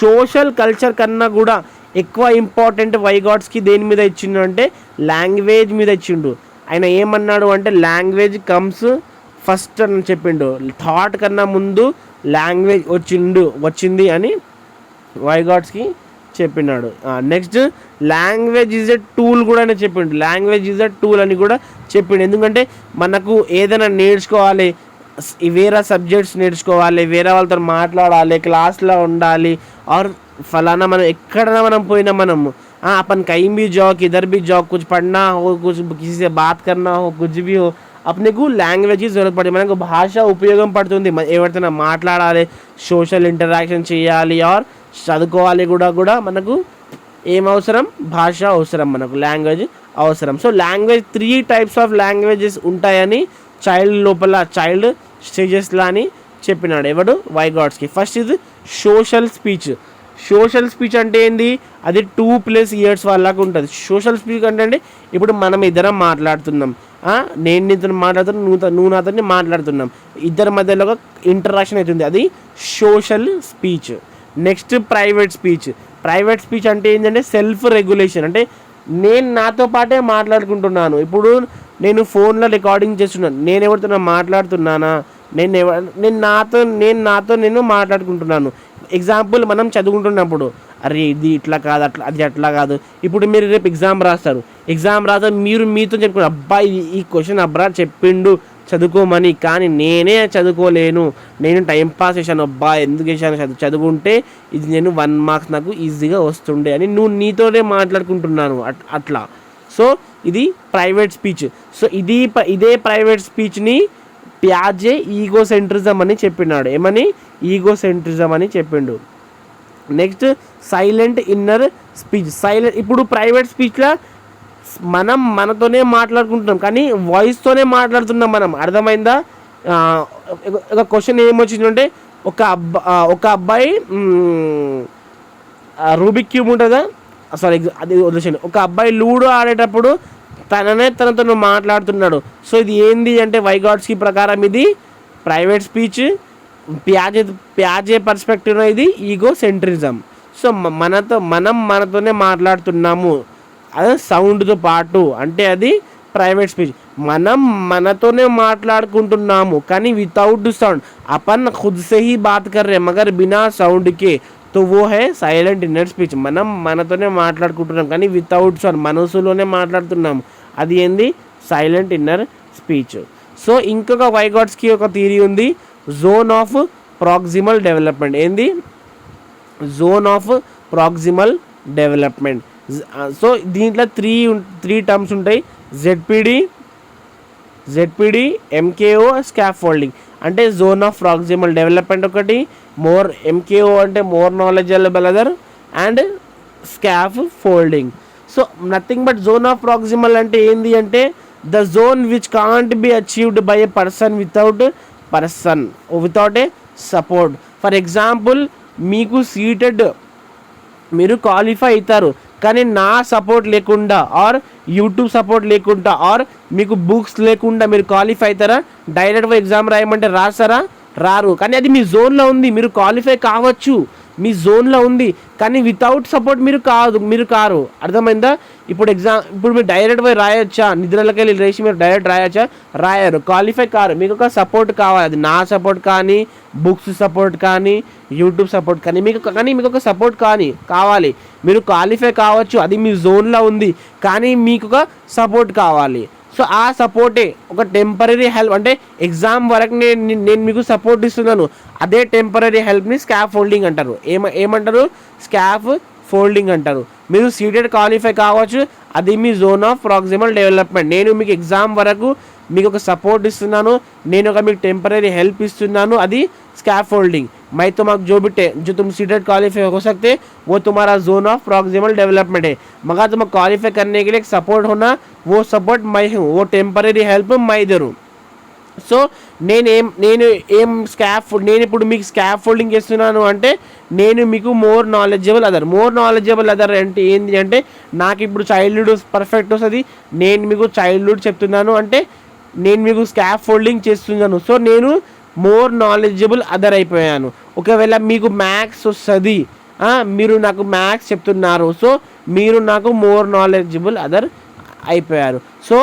సోషల్ కల్చర్ కన్నా కూడా ఎక్కువ ఇంపార్టెంట్ వైగాట్స్కి దేని మీద ఇచ్చిండు అంటే లాంగ్వేజ్ మీద ఇచ్చిండు. ఆయన ఏమన్నాడు అంటే లాంగ్వేజ్ కమ్స్ ఫస్ట్ అని చెప్పిండు. థాట్ కన్నా ముందు లాంగ్వేజ్ వచ్చింది అని వైగాట్స్కి చెప్పినాడు. Next language is a tool కూడా అని చెప్పిండు. లాంగ్వేజ్ ఈజ్ ఎ టూల్ అని కూడా చెప్పిండు. ఎందుకంటే మనకు ఏదైనా నేర్చుకోవాలి, వేరే సబ్జెక్ట్స్ నేర్చుకోవాలి, వేరే వాళ్ళతో మాట్లాడాలి, క్లాస్లో ఉండాలి, और फलाना మనం ఎక్కడైనా మనం పోయినా మనము अपन कहीं भी जाओ, किधर भी जाओ, कुछ पढ़ना हो, कुछ किसी से बात करना हो, कुछ भी हो, अपने को लैंग्वेज की ज़रूरत पड़ती है. మనకు భాష ఉపయోగం పడుతుంది. ఎవరితోనా మాట్లాడాలి, సోషల్ ఇంటరాక్షన్ చేయాలి, और చదువుకోవాలి కూడా మనకు ఏం అవసరం? భాష అవసరం, మనకు లాంగ్వేజ్ అవసరం. So language 3 types of languages ఉంటాయని చైల్డ్ స్టేజెస్లో అని చెప్పినాడు ఎవడు? వైగాట్స్కి. ఫస్ట్ ఇది సోషల్ స్పీచ్. సోషల్ స్పీచ్ అంటే ఏంది? అది 2+ years వాళ్ళకు ఉంటుంది. సోషల్ స్పీచ్ అంటే ఇప్పుడు మనం ఇద్దరం మాట్లాడుతున్నాం, నేను నీతో మాట్లాడుతున్నా, నువ్వు నాతో మాట్లాడుతున్నాం, ఇద్దరి మధ్యలో ఒక ఇంటరాక్షన్ అవుతుంది, అది social speech. Next private speech. Private speech అంటే ఏంటంటే సెల్ఫ్ రెగ్యులేషన్. అంటే నేను నాతో పాటే మాట్లాడుకుంటున్నాను. ఇప్పుడు నేను ఫోన్లో రికార్డింగ్ చేస్తున్నాను, నేను ఎవరితో మాట్లాడుతున్నానా, నేను నాతో మాట్లాడుకుంటున్నాను. ఎగ్జాంపుల్, మనం చదువుకుంటున్నప్పుడు అరే ఇది ఇట్లా కాదు, అది అట్లా కాదు. ఇప్పుడు మీరు రేపు ఎగ్జామ్ రాస్తారు, మీరు మీతో చెప్పుకున్నారు, అబ్బాయి ఈ క్వశ్చన్ అబ్రా చెప్పిండు చదువుకోమని, కానీ నేనే చదువుకోలేను, నేను టైంపాస్ చేశాను, అబ్బా ఎందుకు చేశాను, చదువుకుంటే ఇది నేను 1 marks నాకు ఈజీగా వస్తుండే అని నువ్వు నీతోనే మాట్లాడుకుంటున్నాను అట్లా. సో ఇది ప్రైవేట్ స్పీచ్. సో ఇదే ప్రైవేట్ స్పీచ్ని ప్యాజే ఈగోసెంట్రిజం అని చెప్పినాడు. ఏమని? ఈగోసెంట్రిజం అని చెప్పిండు. Next silent inner speech. ఇప్పుడు ప్రైవేట్ స్పీచ్లో మనం మనతోనే మాట్లాడుకుంటున్నాం, కానీ వాయిస్తోనే మాట్లాడుతున్నాం మనం. అర్థమైందా? ఒక క్వశ్చన్ ఏమొచ్చిందంటే, ఒక అబ్బాయి రూబిక్ క్యూబ్ ఉంటుందా, సారీ అది వదిలేసాను, ఒక అబ్బాయి లూడో ఆడేటప్పుడు తనతో మాట్లాడుతున్నాడు. సో ఇది ఏంది అంటే వైగాట్స్కి ప్రకారం ఇది ప్రైవేట్ స్పీచ్. ప్యాజే పర్స్పెక్టివ్ ఇది ఈగోసెంట్రిజం. సో మనతోనే మాట్లాడుతున్నాము, అదే సౌండ్తో పాటు, అంటే అది ప్రైవేట్ స్పీచ్. మనతోనే మాట్లాడుకుంటున్నాము కానీ వితౌట్ సౌండ్. अपन खुद से ही बात कर रहे मगर बिना साउंड के, तो वो है సైలెంట్ ఇన్నర్ స్పీచ్. మనతోనే మాట్లాడుకుంటున్నాం కానీ వితౌట్ సౌండ్, మనసులోనే మాట్లాడుతున్నాము, అది ఏంది? Silent inner speech. సో ఇంకొక వైగాట్స్కి ఒక థియరీ ఉంది, జోన్ ఆఫ్ ప్రాక్సిమల్ డెవలప్మెంట్. ఏంది? Zone of proximal development. So దీంట్లో త్రీ టర్మ్స్ ఉంటాయి, జెడ్పిడి, ఎంకేఓ, స్కాఫోల్డింగ్. అంటే జోన్ ఆఫ్ ప్రాక్సిమల్ డెవలప్మెంట్ ఒకటి, ఎంకేఓ అంటే more knowledgeable other, and scarf folding. So nothing but zone of proximal అంటే ఏంది అంటే the zone which can't be achieved by a person without a support. For example, మీకు మీరు క్వాలిఫై అవుతారు, కానీ నా సపోర్ట్ లేకుండా, ఆర్ యూట్యూబ్ సపోర్ట్ లేకుండా, ఆర్ మీకు బుక్స్ లేకుండా మీరు క్వాలిఫై అవుతారా? డైరెక్ట్గా ఎగ్జామ్ రాయమంటే రాస్తారా? రారు. కానీ అది మీ జోన్లో ఉంది, మీరు క్వాలిఫై కావచ్చు, మీ జోన్లో ఉంది, కానీ వితౌట్ సపోర్ట్ మీరు కారు. అర్థమైందా? ఇప్పుడు మీరు డైరెక్ట్ పోయి రాయొచ్చా? నిద్రలకి వెళ్ళి రేసి మీరు డైరెక్ట్ రాయొచ్చా? రాయరు, క్వాలిఫై కారు. మీకు ఒక సపోర్ట్ కావాలి, అది నా సపోర్ట్ కానీ, బుక్స్ సపోర్ట్ కానీ, యూట్యూబ్ సపోర్ట్ కానీ, మీకు ఒక సపోర్ట్ కావాలి. మీరు క్వాలిఫై కావచ్చు, అది మీ జోన్లో ఉంది, కానీ మీకు ఒక సపోర్ట్ కావాలి. సో ఆ సపోర్టే ఒక టెంపరీ హెల్ప్. అంటే ఎగ్జామ్ వరకు నేను మీకు సపోర్ట్ ఇస్తున్నాను, అదే టెంపరీ హెల్ప్ని స్కాఫ్ ఫోల్డింగ్ అంటారు. ఏమంటారు? స్కాఫ్ ఫోల్డింగ్ అంటారు. మీరు సీటెడ్ క్వాలిఫై కావచ్చు, అది మీ జోన్ ఆఫ్ ప్రాక్సిమల్ డెవలప్మెంట్. నేను మీకు ఎగ్జామ్ వరకు మీకు ఒక సపోర్ట్ ఇస్తున్నాను, నేను ఒక మీకు టెంపరీ హెల్ప్ ఇస్తున్నాను, అది स्कैफ फोल्डिंग. मैं तुम्हारा जो तुम सीटेड क्वालिफाई हो सकते वो तुम्हारा जोन ऑफ प्रॉक्सिमल डेवलपमेंट है, मगर तुम्हें क्वालिफाई करने के लिए एक सपोर्ट होना, वो सपोर्ट मैं हूँ, वो टेम्पररी हेल्प मैं इधर हूँ. సో నేను ఇప్పుడు మీకు స్కాఫ్ ఫోల్డింగ్ చేస్తున్నాను అంటే నేను మీకు మోర్ నాలెడ్జబుల్ అదర్ అంటే ఏంటి అంటే నాకు ఇప్పుడు చైల్డ్హుడ్ పర్ఫెక్ట్ వస్తుంది, నేను మీకు చైల్డ్హుడ్ చెప్తున్నాను అంటే నేను మీకు స్కాఫ్ ఫోల్డింగ్ చేస్తున్నాను. సో నేను మోర్ నాలెడ్జబుల్ అదర్ అయిపోయాను. ఒకవేళ మీకు మ్యాథ్స్ వస్తుంది, మీరు నాకు మ్యాథ్స్ చెప్తున్నారు, సో మీరు నాకు మోర్ నాలెడ్జబుల్ అదర్ అయిపోయారు. సో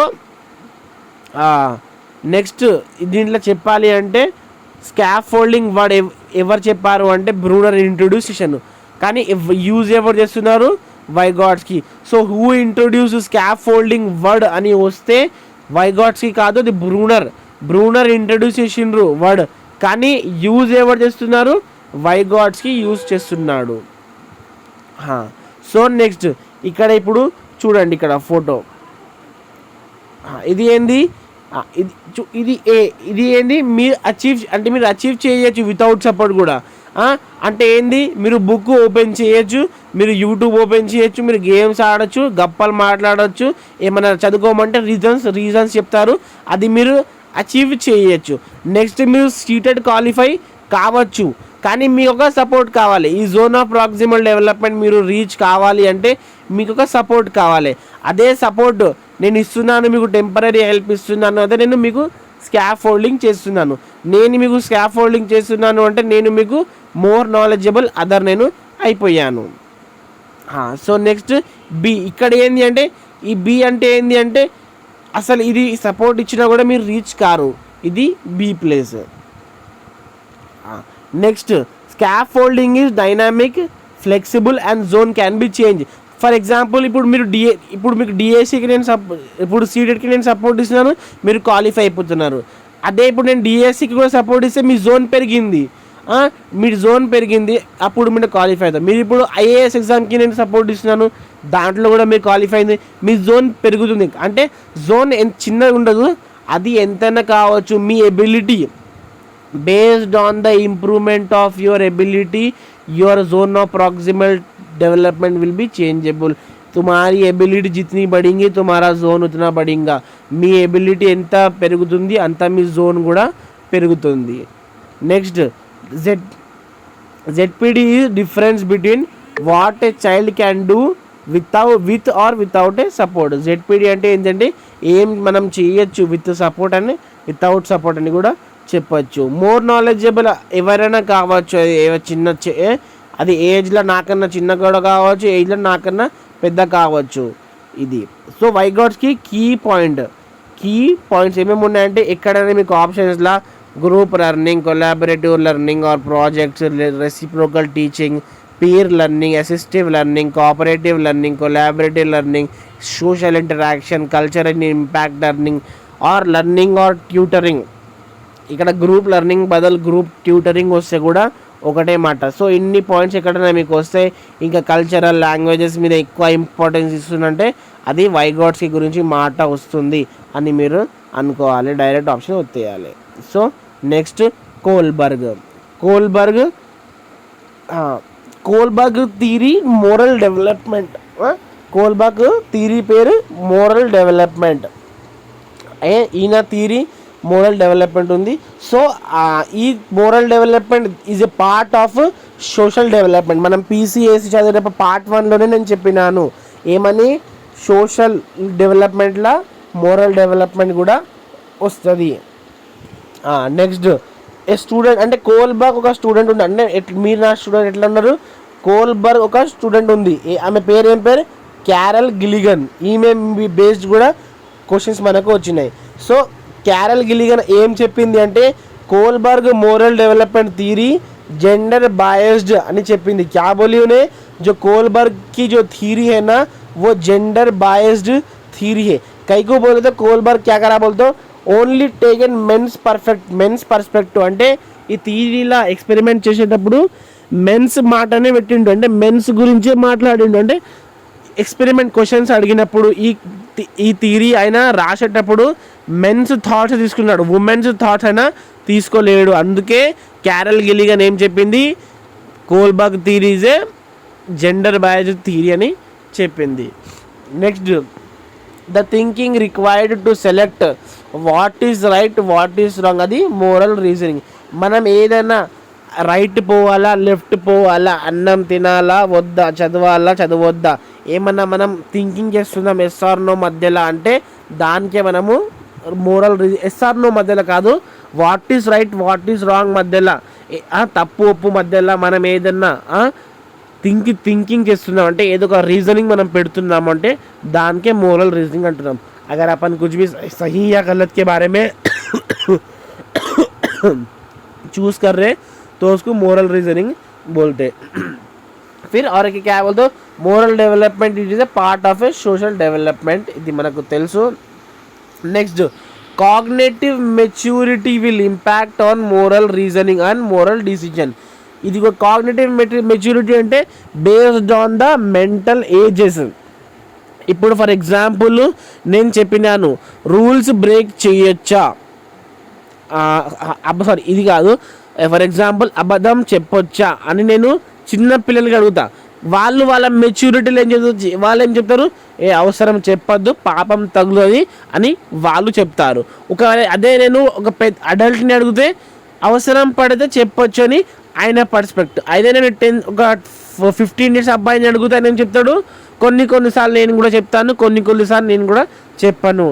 నెక్స్ట్ దీంట్లో చెప్పాలి అంటే స్కాఫ్ ఫోల్డింగ్ వర్డ్ ఎవరు చెప్పారు అంటే బ్రూనర్ ఇంట్రొడ్యూస్ చేశాను. కానీ యూజ్ ఎవరు చేస్తున్నారు? వైగాట్స్కి. So who introduce scarf folding word అని వస్తే వైగాట్స్కి కాదు, అది బ్రూనర్ ఇంట్రొడ్యూస్ చేసిండ్రు వర్డ్, కానీ యూజ్ ఎవరు చేస్తున్నారు? వైగాట్స్కి యూజ్ చేస్తున్నాడు. సో నెక్స్ట్ ఇక్కడ ఇప్పుడు చూడండి, ఇక్కడ ఫోటో ఇది ఏంది? ఇది ఏంది? మీరు అచీవ్ చేయొచ్చు వితౌట్ సపోర్ట్ కూడా. అంటే ఏంది? మీరు బుక్ ఓపెన్ చేయొచ్చు, మీరు యూట్యూబ్ ఓపెన్ చేయొచ్చు, మీరు గేమ్స్ ఆడచ్చు, గప్పలు మాట్లాడచ్చు, ఏమైనా చదువుకోమంటే రీజన్స్ చెప్తారు, అది మీరు అచీవ్ చేయొచ్చు. నెక్స్ట్ మీరు సీటెడ్ క్వాలిఫై కావచ్చు, కానీ మీకు ఒక సపోర్ట్ కావాలి. ఈ జోన్ ఆఫ్ ప్రాక్సిమల్ డెవలప్మెంట్ మీరు రీచ్ కావాలి అంటే మీకు ఒక సపోర్ట్ కావాలి. అదే సపోర్ట్ నేను ఇస్తున్నాను, మీకు టెంపరీ హెల్ప్ ఇస్తున్నాను, అదే నేను మీకు స్కాఫ్ ఫోల్డింగ్ చేస్తున్నాను. నేను మీకు స్కాఫ్ ఫోల్డింగ్ చేస్తున్నాను అంటే నేను మీకు మోర్ నాలెడ్జబుల్ నేను అయిపోయాను. So next B. ఇక్కడ ఏంది అంటే ఈ బి అంటే ఏంది అంటే అసలు ఇది సపోర్ట్ ఇచ్చినా కూడా మీరు రీచ్ కారు, ఇది B place. Next scaffolding is dynamic, flexible and zone can be change. For example ఇప్పుడు మీకు డిఎస్సికి నేను ఇప్పుడు సీటెడ్కి నేను సపోర్ట్ ఇస్తున్నాను, మీరు క్వాలిఫై అయిపోతున్నారు. అదే ఇప్పుడు నేను డిఎస్సికి కూడా సపోర్ట్ ఇస్తే మీ జోన్ పెరిగింది, అప్పుడు మీరు క్వాలిఫై అవుతారు. మీరు ఇప్పుడు ఐఏఎస్ ఎగ్జామ్కి నేను సపోర్ట్ ఇస్తున్నాను, దాంట్లో కూడా మీరు క్వాలిఫై అయింది, మీ జోన్ పెరుగుతుంది. అంటే జోన్ చిన్నగా ఉండదు, అది ఎంతైనా కావచ్చు. మీ ability based on the improvement of your ability, your zone of proximal development will be changeable. तुम्हारी एबिलिटी जितनी बढ़ेंगी तुम्हारा जोन उतना बढ़ेगा. మీ ఎబిలిటీ ఎంత పెరుగుతుంది అంత మీ జోన్ కూడా పెరుగుతుంది. Next ZPD is difference between what a child can do with or without a support. ZPD అంటే ఏంటంటే ఏం మనం చేయొచ్చు విత్ సపోర్ట్ అని, వితౌట్ సపోర్ట్ అని కూడా చెప్పచ్చు. మోర్ నాలెడ్జబుల్ ఎవరైనా కావచ్చు, అది ఏజ్లో నాకన్నా చిన్న కూడా కావచ్చు, ఏజ్లో నాకన్నా పెద్ద కావచ్చు. ఇది సో వైగాట్స్కి కీ పాయింట్స్ ఏమేమి ఉన్నాయంటే ఎక్కడైనా మీకు ఆప్షన్స్లా group learning, collaborative learning or projects, reciprocal teaching, peer learning, assistive learning, cooperative learning, collaborative learning, social interaction, culture and impact learning or learning or tutoring. ఇక్కడ గ్రూప్ లెర్నింగ్ బదులు గ్రూప్ ట్యూటరింగ్ వస్తే కూడా ఒకటే మాట. సో ఇన్ని పాయింట్స్ ఎక్కడైనా మీకు వస్తే, ఇంకా కల్చరల్ లాంగ్వేజెస్ మీద ఎక్కువ ఇంపార్టెన్స్ ఇస్తుందంటే అది వైగాట్స్కి గురించి మాట వస్తుంది అని మీరు అనుకోవాలి, డైరెక్ట్ ఆప్షన్ వచ్చేయాలి. So next Kohlberg theory moral development. Kohlberg theory పేరు మోరల్ డెవలప్మెంట్. ఈయన థియరీ మోరల్ డెవలప్మెంట్ ఉంది. సో ఈ moral development is a part of social development. మనం పీసీఏసీ చదివేటప్పుడు పార్ట్ 1లోనే నేను చెప్పినాను ఏమని, సోషల్ డెవలప్మెంట్లో మోరల్ డెవలప్మెంట్ కూడా వస్తుంది. నెక్స్ట్ ఏ స్టూడెంట్ అంటే కోల్బర్గ్ ఒక స్టూడెంట్ ఉంది. అంటే మీరు నా స్టూడెంట్ ఎట్లా ఉన్నారు, కోల్బర్గ్ ఒక స్టూడెంట్ ఉంది, ఆమె పేరు ఏం పేరు? క్యారల్ గిలిగన్. ఈమె బేస్డ్ కూడా క్వశ్చన్స్ మనకు వచ్చినాయి. సో క్యారల్ గిలిగన్ ఏం చెప్పింది అంటే Kohlberg moral development theory gender biased అని చెప్పింది. क्या बोली उन्हें? जो कोलबर्ग की जो थ्योरी है ना वो जेंडर बायस्ड थ्योरी है. कई को बोले तो कोलबर्ग क्या करा बोलते ఓన్లీ టేకెన్ మెన్స్ పర్స్పెక్టివ్. అంటే ఈ థియరీలా ఎక్స్పెరిమెంట్ చేసేటప్పుడు మెన్స్ మాటనే పెట్టిండు, అంటే మెన్స్ గురించే మాట్లాడిండు. అంటే ఎక్స్పెరిమెంట్ క్వశ్చన్స్ అడిగినప్పుడు ఈ థియరీ ఆయన రాసేటప్పుడు మెన్స్ థాట్స్ తీసుకున్నాడు, ఉమెన్స్ థాట్స్ అయినా తీసుకోలేడు. అందుకే క్యారల్ గిలిగన్ ఏం చెప్పింది, Kohlberg theory is a gender biased theory అని చెప్పింది. Next the thinking required to select what is right what is wrong, అది మోరల్ రీజనింగ్. మనం ఏదైనా రైట్ పోవాలా లెఫ్ట్ పోవాలా, అన్నం తినాలా వద్దా, చదవాలా చదవద్దా, ఏమన్నా మనం థింకింగ్ చేస్తున్నాం ఎస్ఆర్ నో మధ్యలో అంటే దానికే మనము మోరల్ ఎస్ఆర్ నో మధ్యలో కాదు, what is right what is wrong మధ్యలో, తప్పు ఒప్పు మధ్యలో మనం ఏదన్నా థింకింగ్ చేస్తున్నాం అంటే ఏదో ఒక రీజనింగ్ మనం పెడుతున్నాం అంటే దానికే మోరల్ రీజनिंग అంటున్నాం. अगर अपन कुछ भी सही या गलत के बारे में चूज़ कर रहे तो उसको मोरल रीजनिंग बोलते हैं। फिर और क्या बोलते moral development it is a part of a social development, ఇది మనకు తెలుసు. Next cognitive maturity will impact on moral reasoning and moral decision. ఇది కాగ్నేటివ్ మెచ్యూరిటీ అంటే based on the mental ages. ఇప్పుడు ఫర్ ఎగ్జాంపుల్ నేను చెప్పినాను రూల్స్ బ్రేక్ చేయొచ్చా, సారీ ఇది కాదు, ఫర్ ఎగ్జాంపుల్ అబద్ధం చెప్పొచ్చా అని నేను చిన్న పిల్లలకి అడుగుతా. వాళ్ళ మెచ్యూరిటీలో వాళ్ళు ఏం చెప్తారు, ఏ అవసరం చెప్పొద్దు పాపం తగులుది అని వాళ్ళు చెప్తారు. ఒకవేళ అదే నేను ఒక అడల్ట్ని అడిగితే అవసరం పడితే చెప్పొచ్చు అని ఆయన పర్స్పెక్టివ్. అయితే నేను ఒక 15 years అబ్బాయిని అడుగుతా నేను చెప్తాడు కొన్నిసార్లు నేను కూడా చెప్తాను, కొన్నిసార్లు నేను కూడా చెప్పను.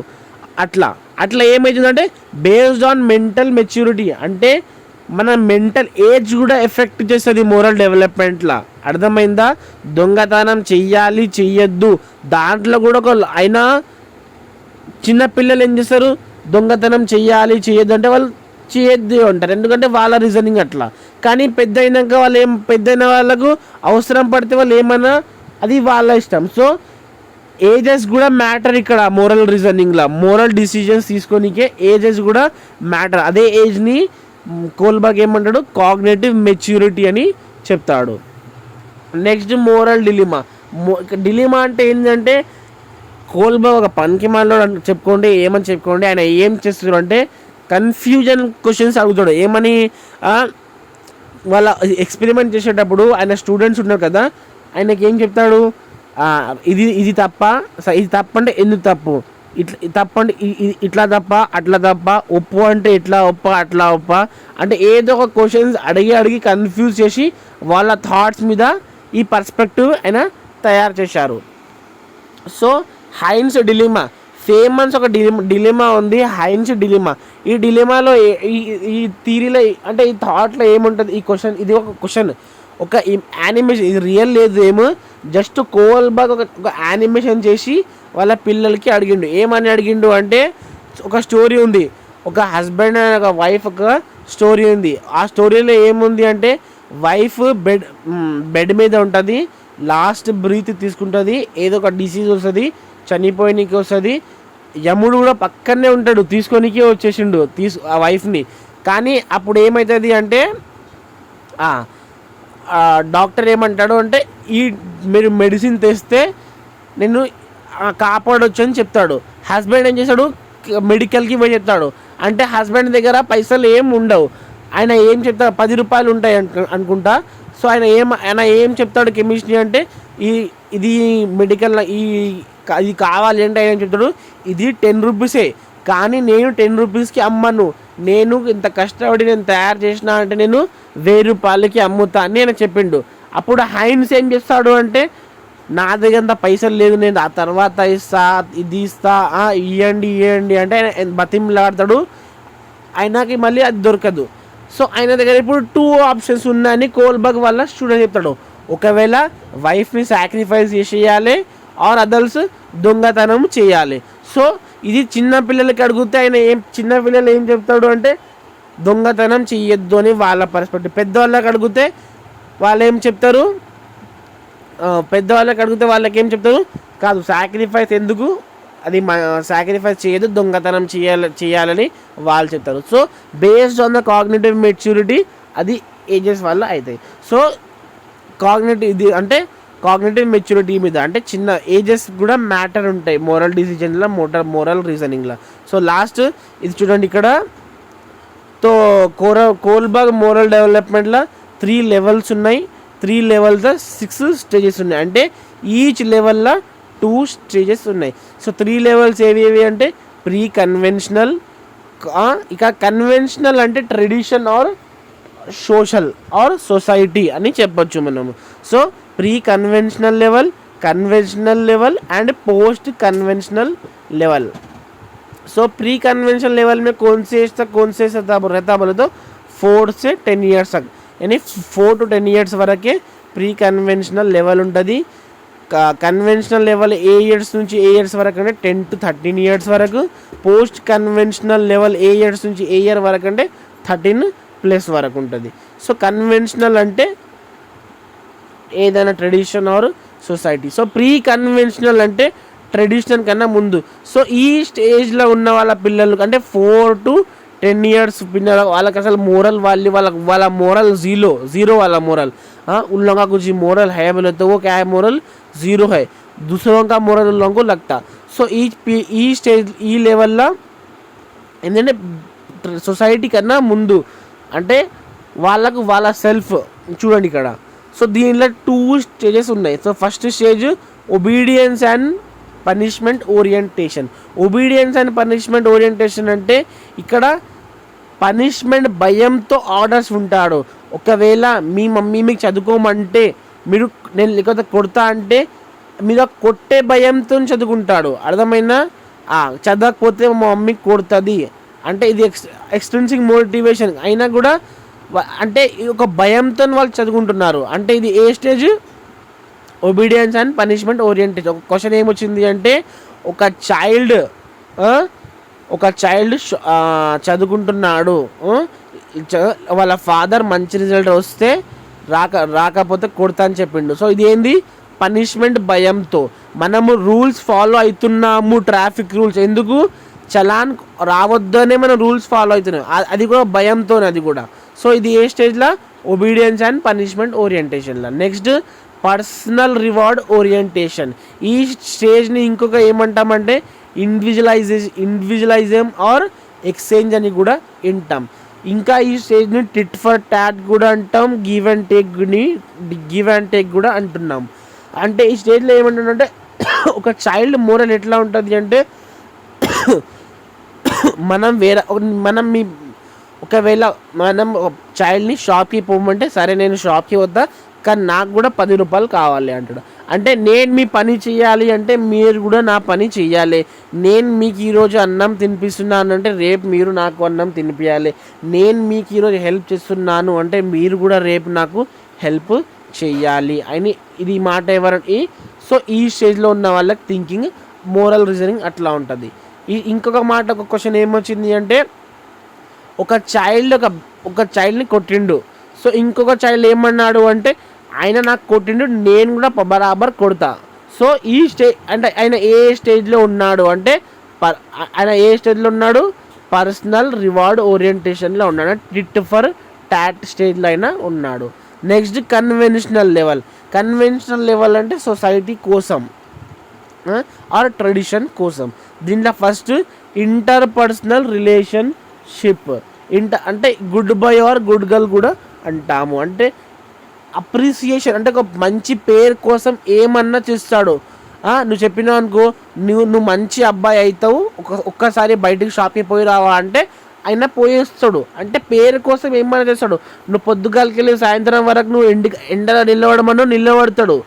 అట్లా ఏమవుతుందంటే బేస్డ్ ఆన్ మెంటల్ మెచ్యూరిటీ, అంటే మన మెంటల్ ఏజ్ కూడా ఎఫెక్ట్ చేస్తుంది మోరల్ డెవలప్మెంట్లో. అర్థమైందా? దొంగతనం చెయ్యాలి చెయ్యొద్దు దాంట్లో కూడా అయినా చిన్నపిల్లలు ఏం చేస్తారు, దొంగతనం చెయ్యాలి చెయ్యొద్దు అంటే వాళ్ళు చేయొద్దు అంటారు, ఎందుకంటే వాళ్ళ రీజనింగ్ అట్లా. కానీ పెద్ద అయినాక పెద్దయిన వాళ్ళకు అవసరం పడితే వాళ్ళు ఏమన్నా అది వాళ్ళ ఇష్టం. సో ఏజెస్ కూడా మ్యాటర్ ఇక్కడ మోరల్ రీజనింగ్లో. మోరల్ డిసిజన్స్ తీసుకోనికే ఏజెస్ కూడా మ్యాటర్. అదే ఏజ్ని కోల్బర్గ్ ఏమంటాడు, కాగ్నేటివ్ మెచ్యూరిటీ అని చెప్తాడు. Next moral డిలిమా. డిలిమా అంటే ఏంటంటే కోల్బర్గ్ ఒక పనికిమాలినో ఏమని చెప్పుకోండి, ఆయన ఏం చేస్తారు అంటే కన్ఫ్యూజన్ క్వశ్చన్స్ అడుగుతాడు. ఏమని, వాళ్ళ ఎక్స్పెరిమెంట్ చేసేటప్పుడు ఆయన స్టూడెంట్స్ ఉన్నారు కదా, ఆయనకి ఏం చెప్తాడు, ఇది తప్ప, ఇది తప్పు అంటే ఎందుకు తప్పు, తప్పు అంటే ఇట్లా తప్ప అట్లా తప్ప, ఒప్పు అంటే ఇట్లా ఒప్ప అట్లా ఒప్ప అంటే ఏదో ఒక క్వశ్చన్స్ అడిగి కన్ఫ్యూజ్ చేసి వాళ్ళ థాట్స్ మీద ఈ పర్స్పెక్టివ్ ఆయన తయారు చేశారు. సో హైన్స్ డిలిమా, ఫేమస్ ఒక డిలిమా ఉంది, హైన్స్ డిలిమా. ఈ డిలిమాలో ఈ థీరీలో అంటే ఈ థాట్లో ఏముంటుంది, ఈ క్వశ్చన్, ఇది ఒక క్వశ్చన్, ఒక యానిమేషన్, ఇది రియల్ లేదు ఏమో, జస్ట్ కోల్బర్గ్ ఒక యానిమేషన్ చేసి వాళ్ళ పిల్లలకి అడిగిండు. ఏమని అడిగిండు అంటే ఒక స్టోరీ ఉంది, ఒక హస్బెండ్ అండ్ ఒక వైఫ్ ఒక స్టోరీ ఉంది. ఆ స్టోరీలో ఏముంది అంటే వైఫ్ బెడ్ మీద ఉంటుంది, లాస్ట్ బ్రీత్ తీసుకుంటుంది, ఏదో ఒక డిసీజ్ వస్తుంది, చనిపోయినకి వస్తుంది, యముడు కూడా పక్కనే ఉంటాడు, తీసుకొనికే వచ్చేసిండు ఆ వైఫ్ని. కానీ అప్పుడు ఏమవుతుంది అంటే డాక్టర్ ఏమంటాడు అంటే మీరు మెడిసిన్ తెస్తే నేను కాపాడొచ్చు అని చెప్తాడు. హస్బెండ్ ఏం చేస్తాడు, మెడికల్కి పోయి చెప్తాడు. అంటే హస్బెండ్ దగ్గర పైసలు ఏం ఉండవు, ఆయన ఏం చెప్తాడు, 10 రూపాయలు ఉంటాయి అనుకుంటా. సో ఆయన ఏం చెప్తాడు కెమిస్ట్రీ అంటే ఇది మెడికల్ ఇది కావాలి అంటే ఆయన చెప్తాడు ఇది 10 రూపీసే, కానీ నేను 10 రూపీస్కి అమ్మను, నేను ఇంత కష్టపడి నేను తయారు చేసిన అంటే నేను 1000 రూపాయలకి అమ్ముతా అని ఆయన చెప్పిండు. అప్పుడు హైన్స్ ఏం చేస్తాడు అంటే నా దగ్గర అంత పైసలు లేదు, నేను ఆ తర్వాత ఇస్తా, ఇది ఇస్తా, ఇవ్వండి అంటే ఆయన బతిమలాడతాడు, ఆయనకి మళ్ళీ అది దొరకదు. సో ఆయన దగ్గర ఇప్పుడు 2 ఆప్షన్స్ ఉన్నాయని కోల్బర్గ్ వల్ల స్టూడెంట్ చెప్తాడు. ఒకవేళ వైఫ్ని సాక్రిఫైస్ చేసేయాలి ఆర్ అదర్స్ దొంగతనం చేయాలి. సో ఇది చిన్న పిల్లలకి అడిగితే ఆయన చిన్న పిల్లలు ఏం చెప్తాడు అంటే దొంగతనం చెయ్యొద్దు అని వాళ్ళ పర్స్పెక్టివ్. పెద్దవాళ్ళకి అడిగితే వాళ్ళు ఏం చెప్తారు, వాళ్ళకి ఏం చెప్తారు, కాదు సాక్రిఫైస్ ఎందుకు, అది సాక్రిఫైస్ చేయదు, దొంగతనం చేయాలని వాళ్ళు చెప్తారు. So based on the cognitive maturity అది ఏజెస్ వల్ల అవుతాయి. సో ఇది అంటే కాగ్నిటివ్ మెచ్యూరిటీ మీద అంటే చిన్న ఏజెస్ కూడా మ్యాటర్ ఉంటాయి మోరల్ డిసిజన్లో, మోరల్ రీజనింగ్లో. సో లాస్ట్ ఇది చూడండి ఇక్కడ, తో కోల్బర్గ్ మోరల్ డెవలప్మెంట్లో 3 లెవెల్స్ ఉన్నాయి, 3 లెవెల్స్ 6 స్టేజెస్ ఉన్నాయి, అంటే ఈచ్ లెవెల్లో 2 స్టేజెస్ ఉన్నాయి. సో 3 లెవెల్స్ ఏవి అంటే ప్రీ కన్వెన్షనల్, ఇక కన్వెన్షనల్ అంటే tradition or social or society అని చెప్పొచ్చు మనము. So pre conventional level, conventional level and post conventional level. So pre conventional level में कौन से एज तक कौन से रहता बोले तो 4 से 10 इयर्स तक, यानी 4 to 10 इयर्स వరకే ప్రీ కన్వెన్షనల్ లెవెల్ ఉంటుంది. కన్వెన్షనల్ లెవెల్ ఏ ఇయర్స్ నుంచి ఏ ఇయర్స్ వరకు అంటే 10 to 13 ఇయర్స్ వరకు. పోస్ట్ కన్వెన్షనల్ లెవెల్ ఏ ఇయర్స్ నుంచి ఏ ఇయర్ వరకు అంటే 13+ వరకు ఉంటుంది. సో కన్వెన్షనల్ అంటే ఏదైనా tradition or society. So pre conventional అంటే ట్రెడిషనల్ కన్నా ముందు. సో ఈ స్టేజ్లో ఉన్న వాళ్ళ పిల్లలు అంటే 4 to 10 years పిల్లలు వాళ్ళకి అసలు మోరల్ వాల్యూ వాళ్ళ మోరల్ जीरो वाला मोरल. उन लोगों का कुछ मोरल है बोले तो वो क्या है, मोरल जीरो है. दूसरों का मोरल उन लोगों को लगता. సో ఈ స్టేజ్ ఈ లెవెల్లో ఏంటంటే సొసైటీ కన్నా ముందు అంటే వాళ్ళకు వాళ్ళ సెల్ఫ్ చూడండి ఇక్కడ. సో దీనిలో 2 stages ఉన్నాయి. So first stage obedience and punishment orientation. Obedience and punishment orientation అంటే ఇక్కడ పనిష్మెంట్ భయంతో ఆర్డర్స్ ఉంటాడు. ఒకవేళ మీ మమ్మీ మీకు చదువుకోమంటే మీరు నేను లేకపోతే కొడతా అంటే మీద కొట్టే భయంతో చదువుకుంటాడు. అర్థమైనా? చదవకపోతే మా మమ్మీ కొడుతుంది అంటే ఇది ఎక్స్ట్రిన్సిక్ మోటివేషన్ అయినా కూడా అంటే ఒక భయంతో వాళ్ళు చదువుకుంటున్నారు. అంటే ఇది ఏ stage? Obedience and punishment orientation. ఒక క్వశ్చన్ ఏమొచ్చింది అంటే ఒక చైల్డ్ చదువుకుంటున్నాడు, వాళ్ళ ఫాదర్ మంచి రిజల్ట్ వస్తే రాకపోతే కొడతా అని చెప్పిండు. సో ఇది ఏంది? పనిష్మెంట్ భయంతో. మనము రూల్స్ ఫాలో అవుతున్నాము, ట్రాఫిక్ రూల్స్, ఎందుకు చలాన్ రావద్దనే మనం రూల్స్ ఫాలో అవుతున్నాం, అది కూడా భయంతోనే అది కూడా. సో ఇది ఏ స్టేజ్లో? ఒబీడియన్స్ అండ్ పనిష్మెంట్ ఓరియంటేషన్లో. Next personal reward orientation. ఈ స్టేజ్ని ఇంకొక ఏమంటామంటే ఇండివిజువలైజం ఆర్ ఎక్స్చేంజ్ అని కూడా వింటాం. ఇంకా ఈ స్టేజ్ని టిట్ ఫర్ టాట్ కూడా అంటాం, గివ్ అండ్ టేక్ కూడా అంటున్నాం. అంటే ఈ స్టేజ్లో ఏమంటుందంటే ఒక చైల్డ్ మోరల్ ఎట్లా ఉంటుంది అంటే ఒకవేళ మనం చైల్డ్ని షాప్కి పోమంటే సరే నేను షాప్కి వద్దా కానీ నాకు కూడా 10 రూపాయలు కావాలి అంటాడు. అంటే నేను మీ పని చేయాలి అంటే మీరు కూడా నా పని చేయాలి. నేను మీకు ఈరోజు అన్నం తినిపిస్తున్నాను అంటే రేపు మీరు నాకు అన్నం తినిపించాలి. నేను మీకు ఈరోజు హెల్ప్ చేస్తున్నాను అంటే మీరు కూడా రేపు నాకు హెల్ప్ చెయ్యాలి అని ఇది మాట ఎవరికి. సో ఈ స్టేజ్లో ఉన్న వాళ్ళకి థింకింగ్, మోరల్ రీజనింగ్ అట్లా ఉంటుంది. ఇంకొక మాట, ఒక క్వశ్చన్ ఏమొచ్చింది అంటే ఒక చైల్డ్ని కొట్టిండు. సో ఇంకొక చైల్డ్ ఏమన్నాడు అంటే ఆయన నాకు కొట్టిండు నేను కూడా బరాబర్ కొడతా. సో ఈ స్టేజ్ అంటే ఆయన ఏ స్టేజ్లో ఉన్నాడు అంటే పర్సనల్ రివార్డ్ ఓరియంటేషన్లో ఉన్నాడు, టిట్ ఫర్ టాట్ స్టేజ్లో అయినా ఉన్నాడు. నెక్స్ట్ కన్వెన్షనల్ లెవెల్ అంటే సొసైటీ కోసం ఆర్ ట్రెడిషన్ కోసం. దీంట్లో ఫస్ట్ ఇంటర్పర్సనల్ రిలేషన్షిప్. అంటే good boy or good girl కూడా అంటాము. అంటే అప్రిసియేషన్ అంటే ఒక మంచి పేరు కోసం ఏమన్నా చేస్తాడు. నువ్వు చెప్పినావు అనుకో నువ్వు మంచి అబ్బాయి అవుతావు, ఒక్కసారి బయటికి షాప్కి పోయి రావా అంటే ఆయన పోయేస్తాడు. అంటే పేరు కోసం ఏమన్నా చేస్తాడు. నువ్వు పొద్దుగాలకి వెళ్ళి సాయంత్రం వరకు నువ్వు ఎండలో నిలబడతాడు.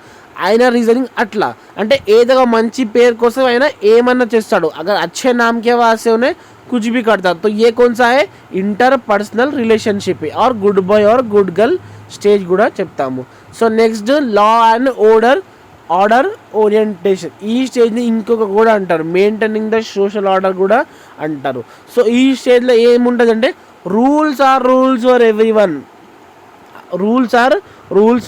ఆయన రీజనింగ్ అట్లా. అంటే ఏదో మంచి పేరు కోసం ఆయన ఏమన్నా చేస్తాడు. అగర్ అచ్చే నామ్కే వాసే ఉన్నాయి कुछ भी करता तो ये कौन सा है? Interpersonal relationship or good boy or good girl stage కూడా చెప్తాము. So next law and order orientation. ఈ స్టేజ్ని ఇంకొక కూడా అంటారు మెయింటైనింగ్ ద సోషల్ ఆర్డర్ కూడా అంటారు. సో ఈ స్టేజ్లో ఏముంటుంది అంటే రూల్స్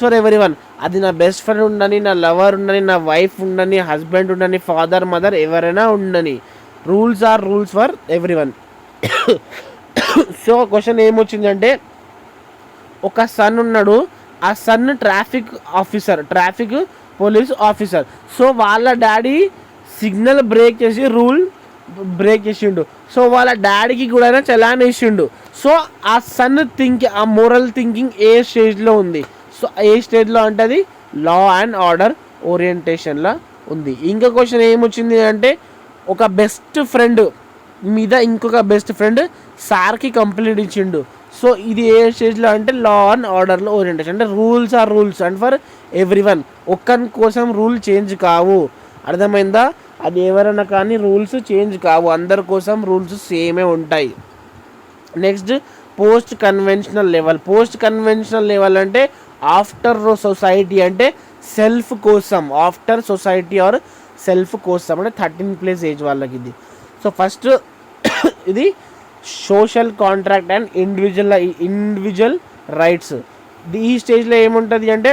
ఫర్ ఎవ్రీ వన్. అది నా బెస్ట్ ఫ్రెండ్ ఉండని, నా లవర్ ఉండని, నా వైఫ్ ఉండని, హస్బెండ్ ఉండని, ఫాదర్ మదర్ ఎవరైనా ఉండని, rules for everyone. So question ఏమొచ్చిందంటే ఒక సన్ ఉన్నాడు, ఆ son traffic police officer. So వాళ్ళ డాడీ సిగ్నల్ రూల్ బ్రేక్ చేసిండు. సో వాళ్ళ డాడీకి కూడా చలాన్ వేసిండు. సో ఆ సన్ ఆ మోరల్ థింకింగ్ ఏ స్టేజ్లో ఉంది? సో ఏ స్టేజ్లో అంటే అది లా అండ్ ఆర్డర్ ఓరియంటేషన్లో ఉంది. ఇంకో క్వశ్చన్ ఏమొచ్చింది అంటే ఒక బెస్ట్ ఫ్రెండ్ మీద ఇంకొక బెస్ట్ ఫ్రెండ్ సార్కి కంప్లైంట్ ఇచ్చిండు. సో ఇది ఏ స్టేజ్లో అంటే లా అండ్ ఆర్డర్లో ఓరియంటేషన్. అంటే rules and for every one. ఒక్కరి కోసం రూల్ చేంజ్ కావు. అర్థమైందా? అది ఎవరైనా కానీ రూల్స్ చేంజ్ కావు, అందరి కోసం రూల్స్ సేమే ఉంటాయి. నెక్స్ట్ పోస్ట్ కన్వెన్షనల్ లెవెల్ అంటే ఆఫ్టర్ సొసైటీ అంటే సెల్ఫ్ కోసం, ఆఫ్టర్ సొసైటీ ఆర్ సెల్ఫ్ కోసం అంటే 13+ ఏజ్ వాళ్ళకి ఇది. సో ఫస్ట్ ఇది social contract and individual rights. ఈ స్టేజ్లో ఏముంటుంది అంటే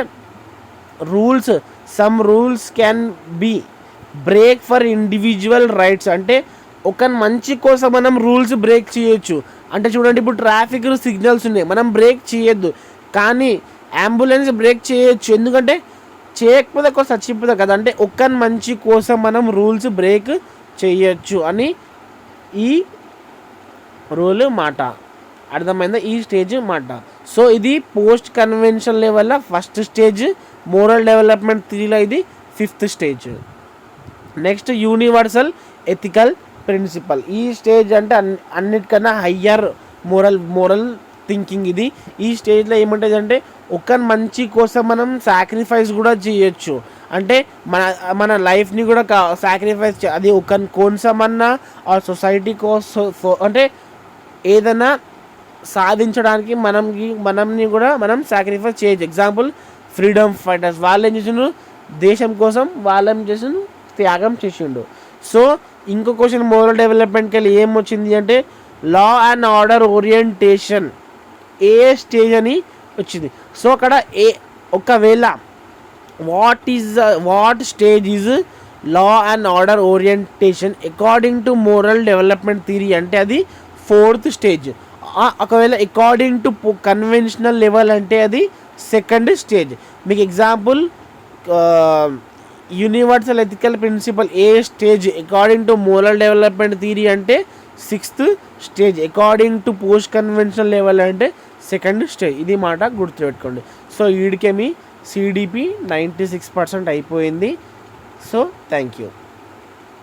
rules, some rules can be break for individual rights. అంటే ఒక మంచి కోసం మనం రూల్స్ బ్రేక్ చేయొచ్చు. అంటే చూడండి, ఇప్పుడు ట్రాఫిక్ సిగ్నల్స్ ఉన్నాయి, మనం బ్రేక్ చేయొద్దు, కానీ అంబులెన్స్ బ్రేక్ చేయొచ్చు, ఎందుకంటే చేయకపోతే ఒక చచ్చిపోతుంది కదా. అంటే ఒక్క మంచి కోసం మనం రూల్స్ బ్రేక్ చేయొచ్చు అని ఈ రూల్ మాట. అర్థమైందా? ఈ స్టేజ్ మాట. సో ఇది పోస్ట్ కన్వెన్షన్ లెవెల్లో ఫస్ట్ స్టేజ్, మోరల్ డెవలప్మెంట్ థియరీలో ఇది 5th stage. Next universal ethical principle. ఈ స్టేజ్ అంటే అన్నిటికన్నా హయ్యర్ మోరల్ థింకింగ్ ఇది. ఈ స్టేజ్లో ఏముంటుంది అంటే ఒక మంచి కోసం మనం సాక్రిఫైస్ కూడా చేయొచ్చు. అంటే మన లైఫ్ని కూడా సాక్రిఫైస్ అది ఒక కోసమన్నా ఆ సొసైటీ కోసం, అంటే ఏదైనా సాధించడానికి మనల్ని కూడా మనం సాక్రిఫైస్ చేయొచ్చు. ఎగ్జాంపుల్ ఫ్రీడమ్ ఫైటర్స్, వాళ్ళు ఏం చేసిండు, దేశం కోసం వాళ్ళేం చేసిండు, త్యాగం చేసిండు. సో ఇంకో క్వశ్చన్ మోరల్ డెవలప్మెంట్కి వెళ్ళి ఏం వచ్చింది అంటే లా and order orientation A stage అని వచ్చింది. సో అక్కడ ఒకవేళ what stage is law and order orientation according to moral development theory అంటే అది 4th స్టేజ్. ఒకవేళ అకార్డింగ్ టు కన్వెన్షనల్ లెవెల్ అంటే అది 2nd స్టేజ్. మీకు ఎగ్జాంపుల్ యూనివర్సల్ ఎథికల్ ప్రిన్సిపల్ ఏ stage according to moral development theory అంటే 6th stage, according to post conventional level అంటే 2nd స్టేజ్. ఇది మాట గుర్తుపెట్టుకోండి. సో వీడికే మీ CDP 96% అయిపోయింది. So thank you.